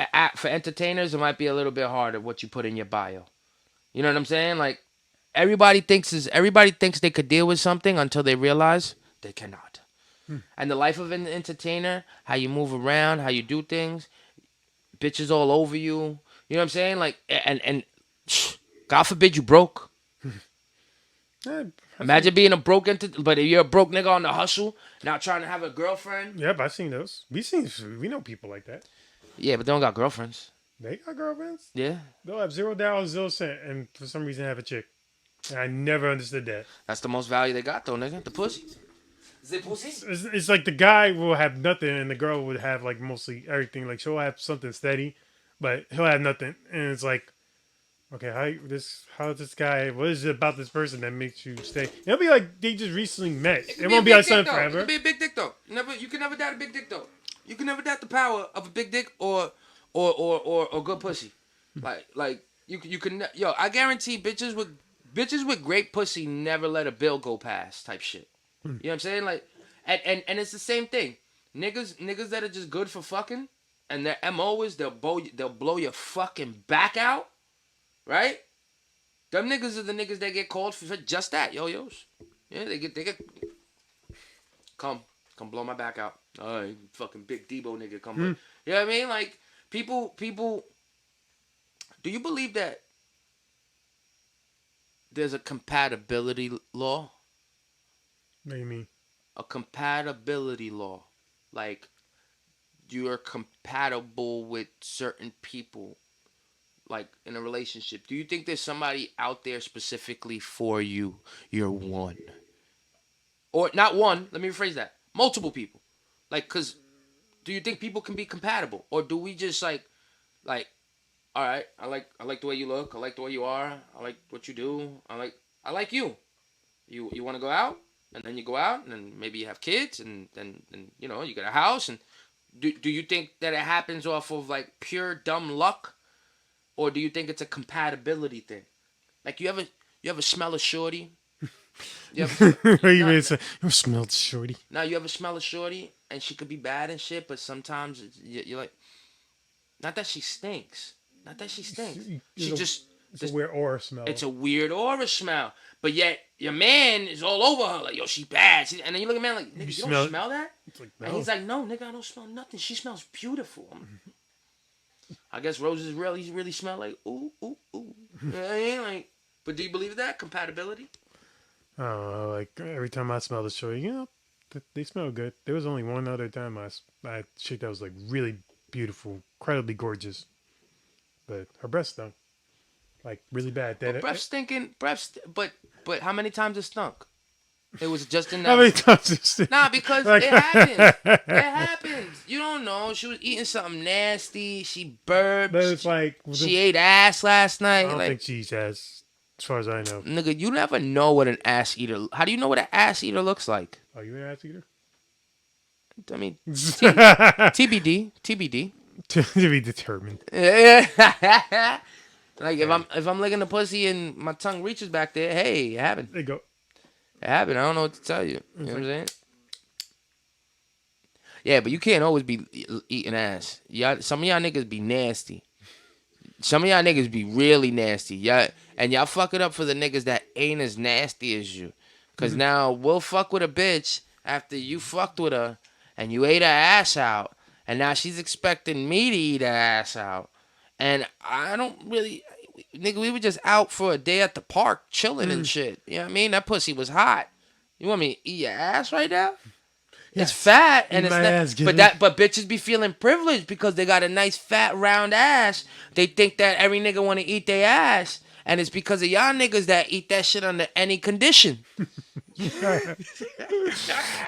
entertainers, it might be a little bit harder what you put in your bio. You know what I'm saying? Like, everybody thinks they could deal with something until they realize they cannot. And the life of an entertainer, how you move around, how you do things, bitches all over you. You know what I'm saying? Like, and God forbid you broke. Yeah, Imagine being a broke but if you're a broke nigga on the hustle, not trying to have a girlfriend. Yep, I've seen those. We know people like that. Yeah, but they don't got girlfriends. They got girlfriends. Yeah, They'll have $0, 0 cent, and for some reason have a chick. And I never understood that. that's the most value they got though, nigga. The pussy. Is it pussy? It's like the guy will have nothing, and the girl would have like mostly everything. Like she'll have something steady, but he'll have nothing, and it's like, okay, how this guy? What is it about this person that makes you stay? It'll be like they just recently met. It won't be like something It forever. could be a big dick though. You can never doubt a big dick though. You can never doubt the power of a big dick or good pussy. Like you can yo. I guarantee bitches with great pussy never let a bill go past type shit. You know what I'm saying? Like, and it's the same thing. Niggas that are just good for fucking, and their MO is they'll blow your fucking back out, right? Them niggas are the niggas that get called for just that, yo-yos. Yeah, they get come blow my back out. Oh, you fucking big Debo nigga, come. You know what I mean? Like, people. Do you believe that there's a compatibility law? What do you mean? A compatibility law. Like you're compatible with certain people, like in a relationship. Do you think there's somebody out there specifically for you? You're one. Or not one, let me rephrase that. Multiple people. Like, cause do you think people can be compatible? Or do we just like, all right, I like the way you look, I like the way you are, I like what you do, I like you. You wanna go out? And then you go out and then maybe you have kids and then you get a house and do you think that it happens off of like pure dumb luck? Or do you think it's a compatibility thing? Like you ever smell a shorty? You ever What do you no, mean? no, You smelled shorty. now you ever smell a shorty and she could be bad and shit, but sometimes you're like, not that she stinks, not that she stinks. She just It's a this, weird aura smell. it's a weird aura smell. But yet your man is all over her like, yo, she bad. And then you look at man like, nigga, you don't smell that? It's like, And no. he's like, no, nigga, I don't smell nothing. She smells beautiful. I guess roses really smell like ooh ooh ooh. You know what I mean? Like, but do you believe that compatibility? I don't know. Like every time I smell the shorty, they smell good. There was only one other time I had a chick that was like really beautiful, incredibly gorgeous, but her breath stunk like really bad. But breath stinking, but how many times it stunk? It was just in How that. many times is it? Nah, because Like, it happens. It happens. You don't know. She was eating something nasty. She burped. but it's like She ate ass last I night. don't think Like, she's as far as I know. nigga, you never know what an ass eater. How do you know what an ass eater looks like? Are you an ass eater? I mean, To TBD, TBD. be determined. Like if I'm licking the pussy and my tongue reaches back there, hey, it happened. There you go. It happened. I don't know what to tell you. You know what I'm saying? Yeah, but you can't always be eating ass. Some of y'all niggas be nasty. Some of y'all niggas be really nasty. Y'all fuck it up for the niggas that ain't as nasty as you. Cause now we'll fuck with a bitch after you fucked with her and you ate her ass out. And now she's expecting me to eat her ass out. And I don't really, nigga, we were just out for a day at the park chilling and shit. You know what I mean? That pussy was hot. You want me to eat your ass right now? It's fat and it's my not, ass, but bitches be feeling privileged because they got a nice fat round ass. They think that every nigga want to eat their ass, and it's because of y'all niggas that eat that shit under any condition. I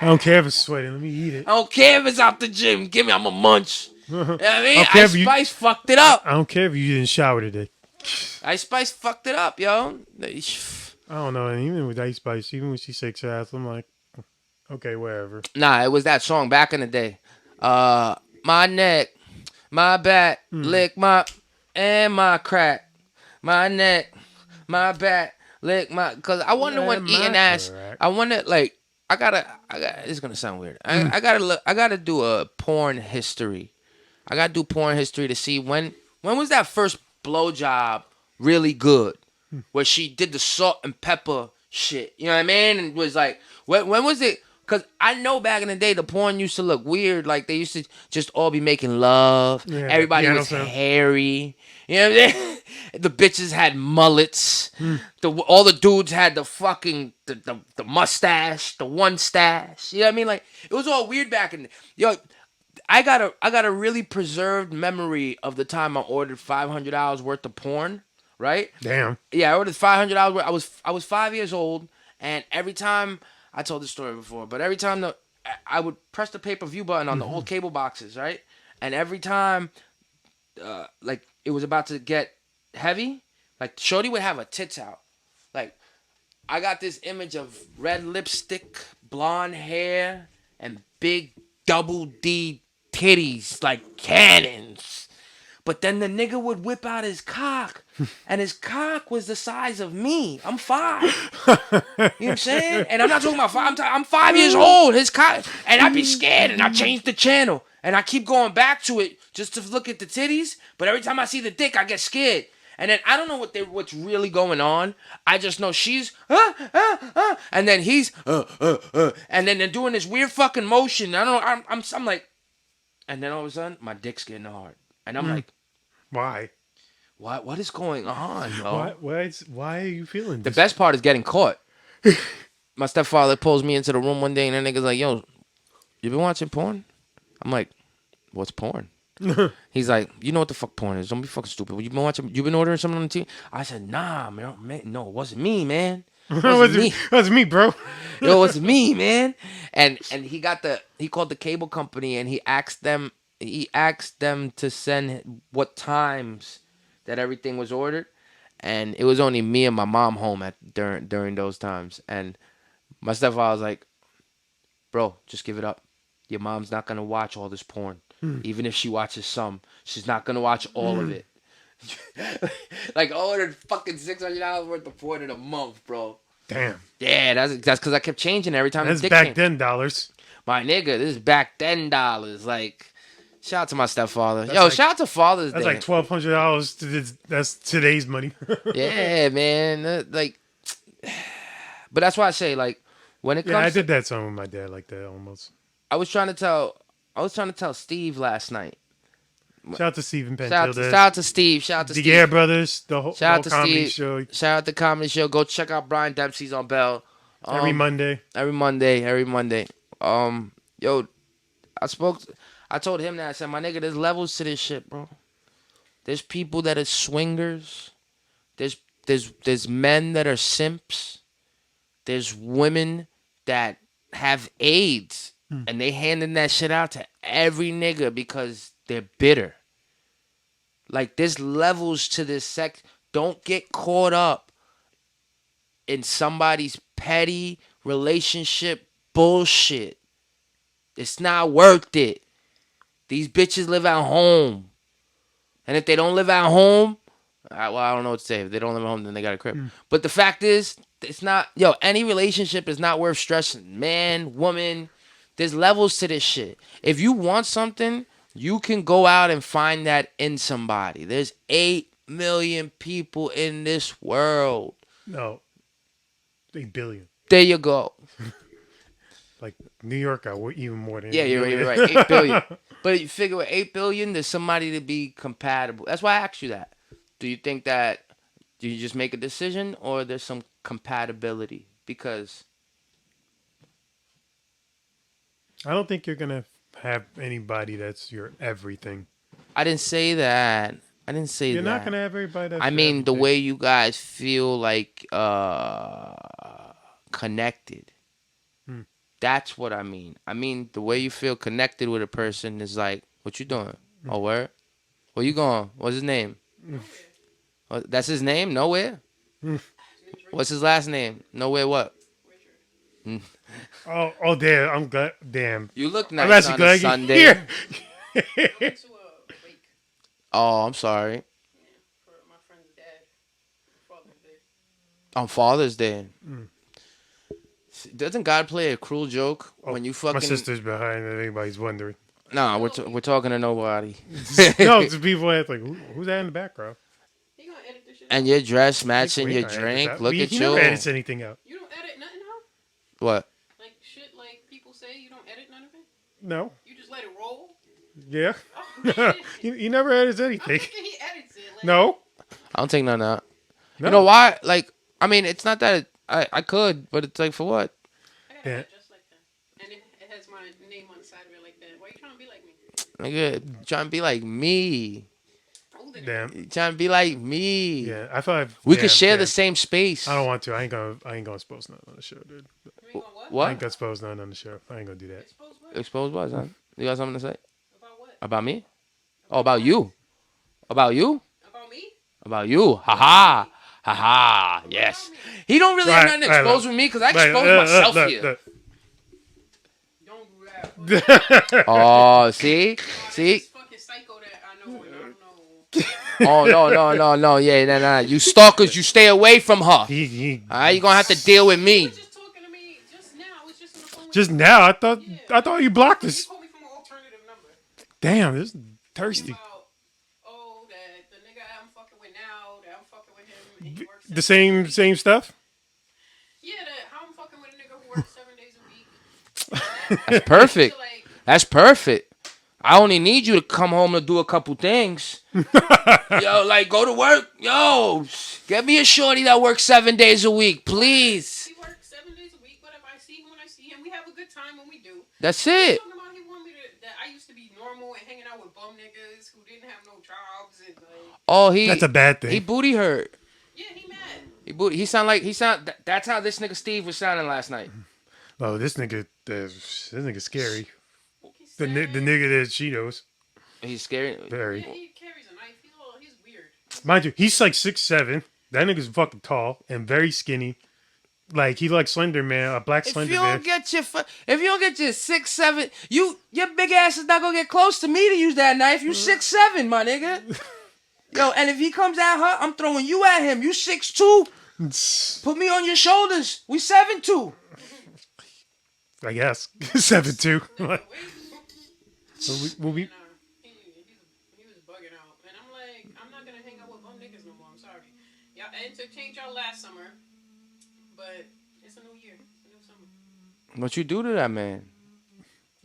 don't care if it's sweating. Let me eat it. I don't care if it's out the gym. Give me, I'm a munch. You know what I mean? don't care Ice if you- Spice fucked it up. I don't care if you didn't shower today. Ice Spice fucked it up, yo. I don't know. And even with Ice Spice, even when she shakes her ass, I'm like, okay, whatever. Nah, it was that song back in the day. My neck, my back, lick my crack. My neck, my back, lick my. Cause I wonder when Yeah, eating my ass. crack. I wonder like I gotta. It's gonna sound weird. I gotta look. I gotta do a porn history. I gotta do porn history to see when was that first blowjob really good, where she did the salt and pepper shit. You know what I mean? And was like, when was it? Cause I know back in the day the porn used to look weird. Like they used to just all be making love. Yeah, Everybody piano was sound. hairy. You know what I'm saying? The bitches had mullets. All the dudes had the fucking the mustache, the one stash. You know what I mean? Like it was all weird back in. Yo, I got a really preserved memory of the time I ordered $500 worth of porn. Right? Damn. Yeah, I ordered $500 worth. I was 5 years old, and every time I told this story before, but every time I would press the pay-per-view button on the old cable boxes, right? And every time, like it was about to get heavy, like Shorty would have her tits out. Like I got this image of red lipstick, blonde hair, and big double D titties like cannons. But then the nigga would whip out his cock, and his cock was the size of me. I'm 5. You know what I'm saying? And I'm not talking about 5. I'm 5 years old. His cock, and I'd be scared, and I changed the channel, and I keep going back to it just to look at the titties. But every time I see the dick, I get scared. And then I don't know what's really going on. I just know she's and then he's and then they're doing this weird fucking motion. I don't know. I'm like, and then all of a sudden my dick's getting hard. And I'm like, Why? what is going on, yo? Why are you feeling The this? best part is getting caught. My stepfather pulls me into the room one day, and that nigga's like, "Yo, you been watching porn?" I'm like, "What's porn?" He's like, "You know what the fuck porn is? Don't be fucking stupid. You been watching? You been ordering something on the TV?" I said, "Nah, man, no, it wasn't me, man. It wasn't me. That's me, bro. Yo, it wasn't me, man." And he called the cable company and he asked them to send what times that everything was ordered, and it was only me and my mom home at during those times. And my stepfather was like, "Bro, just give it up. Your mom's not gonna watch all this porn. Even if she watches some, she's not gonna watch all of it." Like, I ordered fucking $600 worth of porn in a month, bro. Damn. Yeah, that's because I kept changing every time That's the dick back came. then dollars. My nigga, this is back then dollars. Like, shout out to my stepfather. That's Yo, like- shout out to Father's That's Day. like $1,200. That's today's money. Yeah, man. Like, but that's why I say, like, when it Yeah, I comes, did that song with my dad like that almost. I was trying to tell Steve last night. Shout out to Steven Shout Penfield. out to Steve. Shout out to The Steve. Air Brothers, the whole Shout out to comedy Steve. show Shout out to Comedy Show. Go check out Brian Dempsey's on Bell. every Monday. Every Monday. Yo, I told him that. I said, my nigga, there's levels to this shit, bro. There's people that are swingers. There's men that are simps. There's women that have AIDS and they handing that shit out to every nigga because they're bitter. Like, there's levels to this sex. Don't get caught up in somebody's petty relationship bullshit. It's not worth it. These bitches live at home. And if they don't live at home, I don't know what to say. If they don't live at home, then they got a crib. But the fact is, it's not, any relationship is not worth stressing. Man, woman, there's levels to this shit. If you want something, you can go out and find that in somebody. There's 8 million people in this world. No, 8 billion. There you go. Like New York, even more than Yeah, you're right. 8 billion. But you figure with 8 billion, there's somebody to be compatible. That's why I asked you that. Do you think that, do you just make a decision or there's some compatibility? Because I don't think you're gonna have anybody that's your everything. I didn't say that. I didn't say You're that. not gonna have everybody that's I your mean, the everything. way you guys feel like connected. That's what I mean. I mean, the way you feel connected with a person is like, what you doing? Oh, where? Where you going? What's his name? Oh, that's his name? Nowhere? What's his last name? Nowhere what? Oh, damn! I'm glad. Damn, You look I'm nice actually on a glad you're Sunday. here. Went to a wake Oh, I'm sorry. for my friend's dad for Father's Day. On Father's Day. Doesn't God play a cruel joke when you fucking... My sister's behind. If anybody's wondering. Nah, we're talking to nobody. No, it's people ask like, who's that in the background? He gonna edit this shit. And your dress matching We your ain't gonna drink. edit that. Look He at never you. edits anything out. You don't edit nothing out? What? Like shit like people say you don't edit none of it? No. You just let it roll? Yeah. Oh shit. he never edits I'm anything. thinking he edits it. Like, No. I don't take none out. No. You know why? Like, I mean, it's not that I could, but it's like, for what? I gotta Yeah. edit just like that. And it has my name on the side of it like that. Why you trying to be like me? Nigga, trying to be like me. Older than Damn. You trying to be like me. Yeah. I thought We could share the same space. I don't want to. I ain't gonna expose nothing on the show, dude. you ain't gonna what? I What? ain't gonna expose nothing on the show. I ain't gonna do that. Expose what? Expose what, son? You got something to say? About what? About me? Oh, about you. About you? About me? About you. Ha ha. Ha ha. Yes. He don't really have Right, nothing to right, expose look. with me because I Like, expose myself look, here. look. Don't do that. Oh, see? See? This fucking psycho that I know and I don't know. Oh, no. Yeah, nah. You stalkers, you stay away from her. He All right, you gonna have to deal with He me. was just talking to me just now. I was just on the phone with just him. now. I thought you blocked He us. called me from an alternative number. Damn, this is thirsty. About, that the nigga I'm fucking with now, that I'm fucking with him, and he works The 7 days a same week. stuff. Yeah, how I'm fucking with a nigga who works 7 days a week. That's perfect. Like, That's perfect. I only need you to come home to do a couple things. Yo, like, go to work. Yo, get me a shorty that works 7 days a week, please. he works 7 days a week, whatever. That's He's it. talking about he want me to that I used to be normal and hanging out with bum niggas who didn't have no jobs and like Oh, That's a bad he thing. booty hurt. yeah he mad. He sound. That's how this nigga Steve was sounding last night. Oh, this nigga scary. He The said nigga that she knows. He's scary. Very. yeah he carries a knife. He's weird. Mind you, he's like 6'7". That nigga's fucking tall and very skinny. Like he like Slender Man, a black If Slender you Man. don't get your 6'7", your big ass is not gonna get close to me to use that knife. You 6'7", my nigga. Yo, and if he comes at her, I'm throwing you at him. You 6'2". Put me on your shoulders. We 7'2". I guess 7'2". Nigga, wait. We'll be, And, he was bugging out, and I'm like, I'm not gonna hang out with bum niggas no more. I'm sorry. Y'all entertained y'all last summer, but it's a new year, it's a new summer. What you do to that man?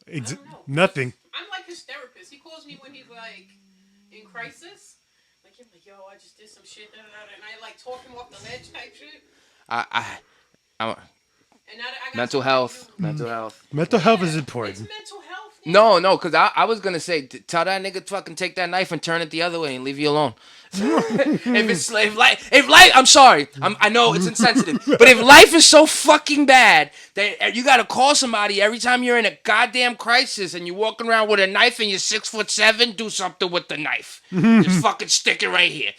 I don't know. nothing. I'm like his therapist. He calls me when he's like in crisis. Like he's like, yo, I just did some shit, and I like talk him off the ledge type shit. I And now that I got mental somebody health. who- Mental health. Mental health is Yeah, important. It's mental health. No, because I was gonna say tell that nigga to fucking take that knife and turn it the other way and leave you alone. if life, I'm sorry, I know it's insensitive, but if life is so fucking bad that you gotta call somebody every time you're in a goddamn crisis and you're walking around with a knife and you're 6'7", do something with the knife. Just fucking stick it right here.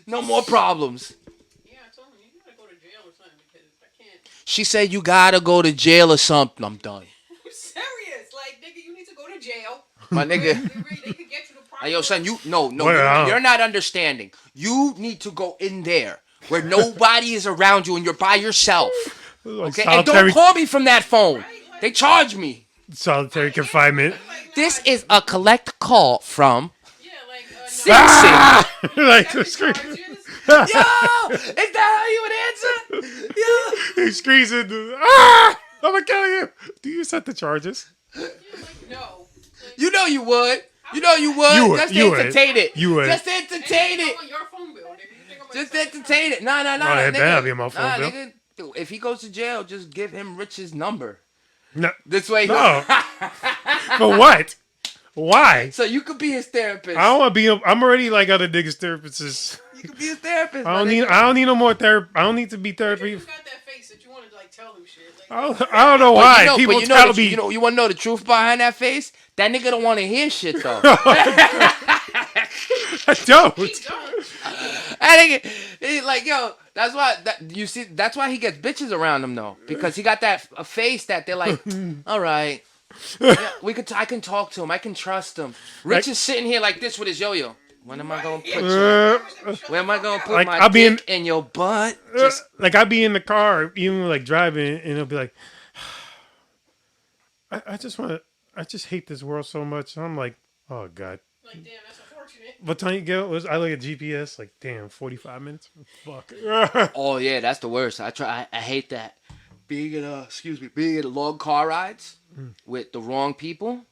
No more problems. Yeah, I told him you gotta go to jail or something because I can't. She said you gotta go to jail or something. I'm done. I'm serious. Like, nigga, you need to go to jail. My nigga. They could get you the Hey, yo, son, no, Well, you're not understanding. You need to go in there where nobody is around you and you're by yourself. Like Okay? And don't call me from that phone. They charge me. solitary confinement. This is a collect call from Yeah, like, Sing Ah! like no, the screen. charges. Yo, is that how you would answer? Yo. He screams in the, ah! I'm gonna kill you. Do you set the charges? Yeah, like, no. Like, You know you would. You know you would. You would, Just you would. entertain it. You would. Just entertain it. on your phone bill, nigga. You think I'm Just gonna- entertain it. Nah, that nigga. better be my phone Nah, bill. nigga. Dude, if he goes to jail, just give him Rich's number. No. This way. No. For what? Why? So you could be his therapist. I don't want to be. I'm already like other niggas' therapists. You could be his therapist. I my don't need. nigga. I don't need no more therapy. I don't need to be therapy. You got that face that you want to like tell him shit. Like, I don't know why But people you know tell the- me. You want to know the truth behind that face? That nigga don't want to hear shit though. I don't. he don't. That nigga, he like yo. That's why you see. That's why he gets bitches around him though, because he got that a face that they're like, all right, yeah, I can talk to him. I can trust him. Rich Like- is sitting here like this with his yo-yo. When am I gonna put you? Uh, Where am I gonna put Like, my I'll be in- dick in your butt? Just like I'd be in the car, even like driving, and it'll be like, I just hate this world so much. And I'm like, oh god. Like, damn, that's unfortunate. What time you get? I look at GPS, like, damn, 45 minutes. Fuck. oh yeah, that's the worst. I hate that. Being in long car rides with the wrong people.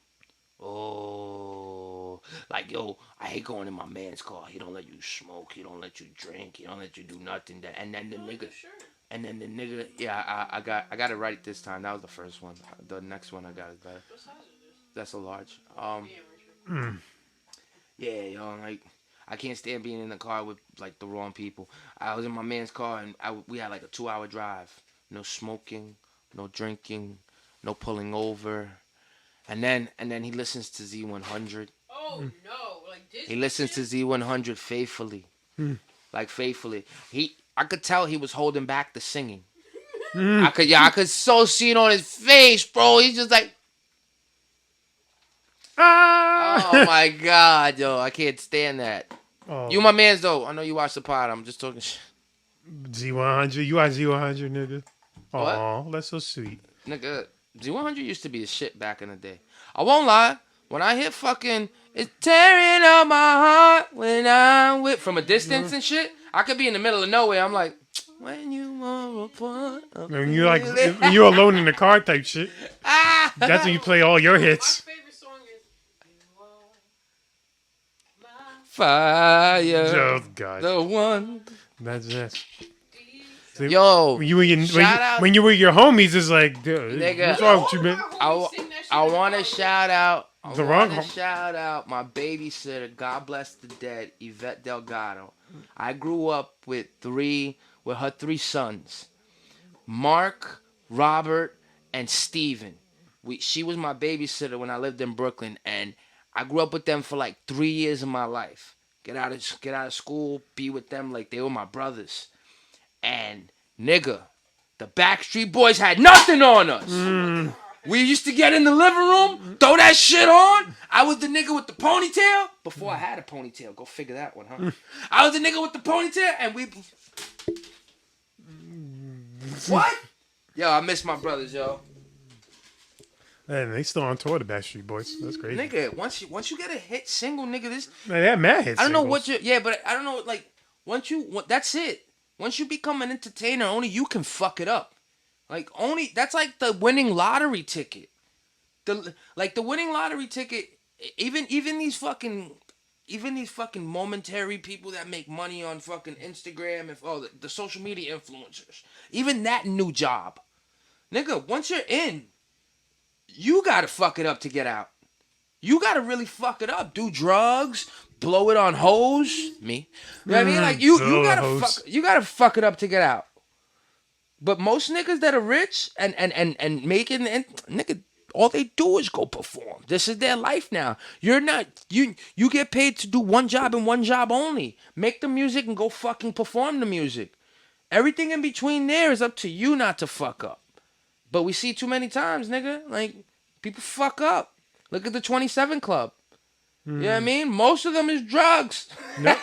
Oh, like yo, I hate going in my man's car. He don't let you smoke. He don't let you drink. He don't let you do nothing. And then the nigga, Sure. and then the nigga, yeah, I got it right this time. That was the first one. The next one I got is better. What size is this? That's a large. Yeah, Richard. Yeah, yo, like I can't stand being in the car with like the wrong people. I was in my man's car and we had like a 2-hour drive. No smoking, no drinking, no pulling over. And then he listens to Z100. Oh no! Like Disney. He listens to Z100 faithfully. Like faithfully. I could tell he was holding back the singing. I could so see it on his face, bro. He's just like, Ah! oh my god, yo, I can't stand that. Oh, You my mans though. I know you watch the pod. I'm just talking shit. Z100. You are Z100, nigga. What? Oh, that's so sweet. Nigga, Z100 used to be the shit back in the day. I won't lie. When I hit fucking, it's tearing up my heart when I'm with, from a distance and shit, I could be in the middle of nowhere. I'm like, when you are apart. When you're like, when you're alone in the car type shit. Ah! That's when you play all your My hits. favorite song is "You Are My Fire. Oh god. The one. That's it. Yo, when you were shout out, when you were your homies, it's like, dude, nigga. what's wrong with you, man? I want to shout out. I The wrong want to home. shout out my babysitter. God bless the dead, Yvette Delgado. I grew up with her three sons, Mark, Robert, and Steven. She was my babysitter when I lived in Brooklyn, and I grew up with them for like 3 years of my life. Get out of school, be with them like they were my brothers. And nigga, the Backstreet Boys had nothing on us. We used to get in the living room, throw that shit on. I was the nigga with the ponytail before I had a ponytail. Go figure that one, huh? I was the nigga with the ponytail, and we. What? Yo, I miss my brothers, yo. And they still on tour, the Backstreet Boys. That's crazy. Nigga, once you get a hit single, nigga, this. Man, they had mad hits. I don't know what you. Yeah, but I don't know. Like that's it. Once you become an entertainer, only you can fuck it up. Like that's like the winning lottery ticket. The winning lottery ticket. Even these fucking momentary people that make money on fucking Instagram and the social media influencers. Even that new job, nigga. Once you're in, you gotta fuck it up to get out. You gotta really fuck it up. Do drugs, blow it on hoes. Me. You know what I mean? Like you gotta fuck it up to get out. But most niggas that are rich and making nigga, all they do is go perform. This is their life now. You're not you get paid to do one job and one job only. Make the music and go fucking perform the music. Everything in between there is up to you not to fuck up. But we see too many times, nigga. Like people fuck up. Look at the 27 Club. You know what I mean? Most of them is drugs. Nope.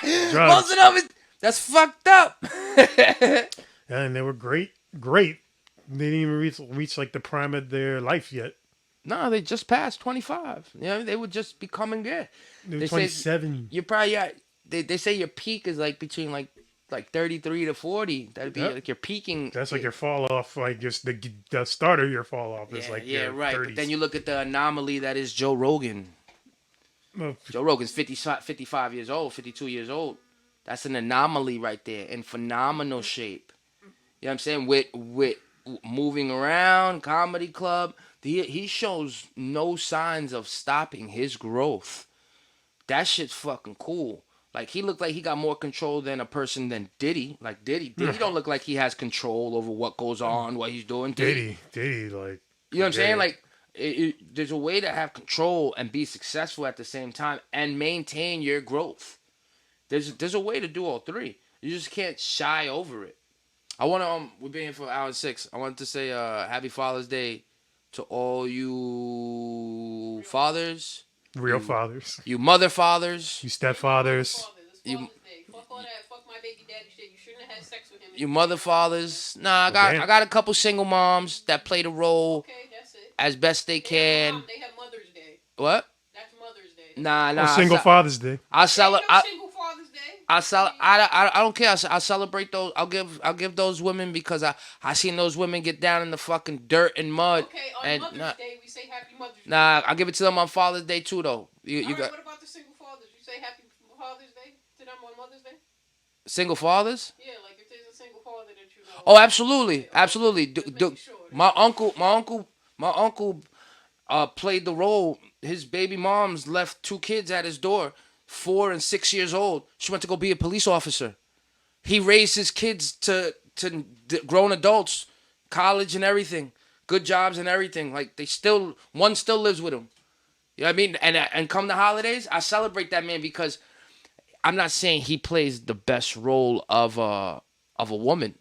Drugs. Most of them is that's fucked up. And they were great. They didn't even reach like the prime of their life yet. No, they just passed 25. You know, they would just be coming good. They were 27. Say you're probably they say your peak is like between like 33 to 40. That'd be like your peaking. That's like your fall off, like just the start of your fall off is like your right. 30s. But then you look at the anomaly that is Joe Rogan. Well, Joe Rogan's 55 years old, 52 years old. That's an anomaly right there in phenomenal shape. You know what I'm saying? With moving around, comedy club, he shows no signs of stopping his growth. That shit's fucking cool. Like he looked like he got more control than a person than Diddy. Like Diddy don't look like he has control over what goes on, what he's doing. Diddy, like you know what I'm saying? Like there's a way to have control and be successful at the same time and maintain your growth. There's a way to do all three. You just can't shy over it. I want to we've been here for 1:06. I wanted to say Happy Father's Day to all you fathers. Real fathers. You mother fathers. You stepfathers. You Fuck all that. Fuck my baby daddy shit. You shouldn't have had sex with him. You mother fathers. Nah, I got a couple single moms that play the role Okay, that's it. as best they can. They have Mother's Day. What? That's Mother's Day. Nah. Single Father's Day. I Single Father's Day. I don't care. I celebrate those. I'll give those women because I seen those women get down in the fucking dirt and mud. Okay, on Mother's Day we say Happy Mother's Day. Nah, I'll give it to them on Father's Day too though. What about the single fathers? You say Happy Father's Day to them on Mother's Day? Single fathers? Yeah, like if there's a single father that you know. Oh, absolutely. Sure. My uncle played the role. His baby mom's left 2 kids at his door, 4 and 6 years old. She went to go be a police officer. He raised his kids to grown adults, college and everything, good jobs and everything. Like one still lives with him. You know what I mean? And come the holidays, I celebrate that man because I'm not saying he plays the best role of a woman,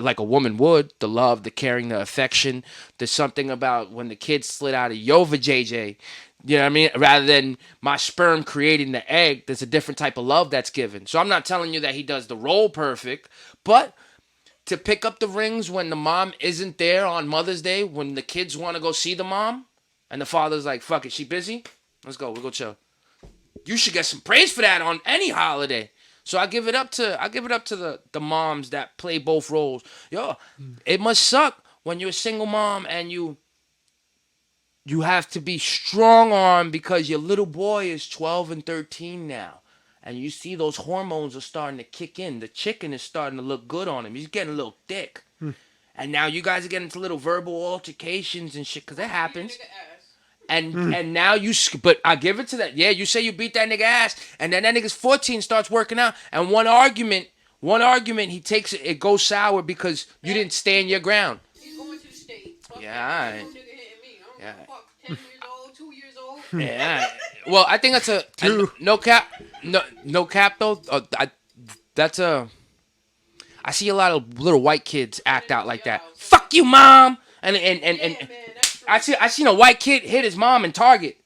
like a woman would. The love, the caring, the affection. There's something about when the kid slid out of your vajayjay, you know what I mean? Rather than my sperm creating the egg, there's a different type of love that's given. So I'm not telling you that he does the role perfect, but to pick up the rings when the mom isn't there on Mother's Day, when the kids want to go see the mom, and the father's like, fuck it, she busy? Let's go, we'll go chill. You should get some praise for that on any holiday. So I give it up to the moms that play both roles. Yo, it must suck when you're a single mom and you have to be strong-armed because your little boy is 12 and 13 now. and you see those hormones are starting to kick in. The chicken is starting to look good on him. He's getting a little thick. And now you guys are getting into little verbal altercations and shit, because it happens. And now but I give it to that. Yeah, you say you beat that nigga ass, and then that nigga's 14, starts working out, and one argument, he takes it goes sour because you didn't stand your ground. He's going to the state. Fuck Yeah, that. alright. No nigga hitting me. I Yeah. don't give a fuck. 10 years old, 2 years old. Yeah. Well, I think that's a no cap. No cap though. That's a. I see a lot of little white kids act out like that. Fuck you, mom. And Yeah, man, that's true. I seen a white kid hit his mom in Target,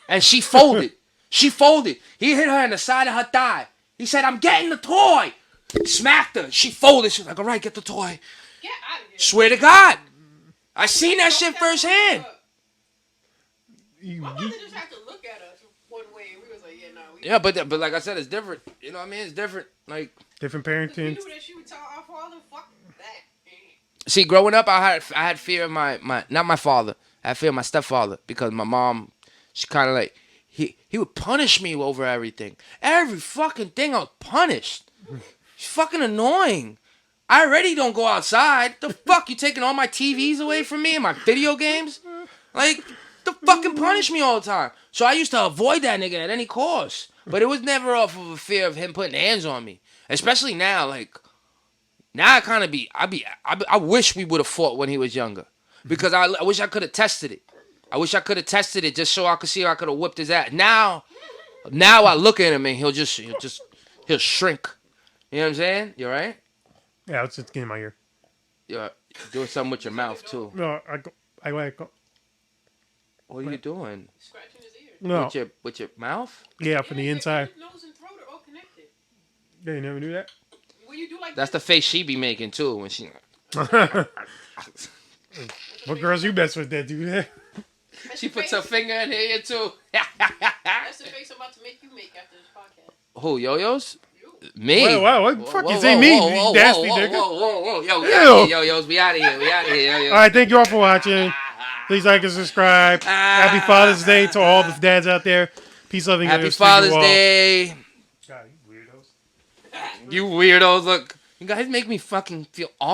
and she folded. She folded. He hit her in the side of her thigh. He said, "I'm getting the toy." Smacked her. She folded. She was like, "All right, get the toy." Get out of here. Swear to God, I seen that shit firsthand. My mother just had to look at us one way, and we was like, yeah, nah. Yeah, but like I said, it's different. You know what I mean? It's different. Like, Different We parenting. knew that she would tell our father, fuck that. see, growing up, I had fear of my not my father. I had fear of my stepfather because my mom, she kind of like he would punish me over everything. Every fucking thing I was punished. It's fucking annoying. I already don't go outside. The fuck, you taking all my TVs away from me and my video games? Like, the fucking punish me all the time. So I used to avoid that nigga at any cost. But it was never off of a fear of him putting hands on me. Especially now, like, now I kind of I wish we would have fought when he was younger. Because I wish I could have tested it. I wish I could have tested it just so I could see if I could have whipped his ass. Now I look at him and he'll shrink. You know what I'm saying? You alright? Yeah, it's just getting in my ear. You're doing something with your mouth too. No, I like. What are you doing? Scratching his ear. No, With your mouth? yeah, from the inside. His nose and throat are all connected. Yeah, you never knew that. When you do like That's the this, face she be making too when she. What girls you mess with that dude? that's She the puts face- her finger in here too. That's the face I'm about to make you make after this podcast. Who, yo-yos? You. Me? Wow, what the fuck you say me, you nasty nigga? Whoa. Yo, Ew. yo-yos, we out of here, yo-yos. All right, thank you all for watching. Please like and subscribe. Happy Father's Day to all the dads out there. Peace, love, and Happy Father's Day. God, you weirdos. You weirdos, look. You guys make me fucking feel awful.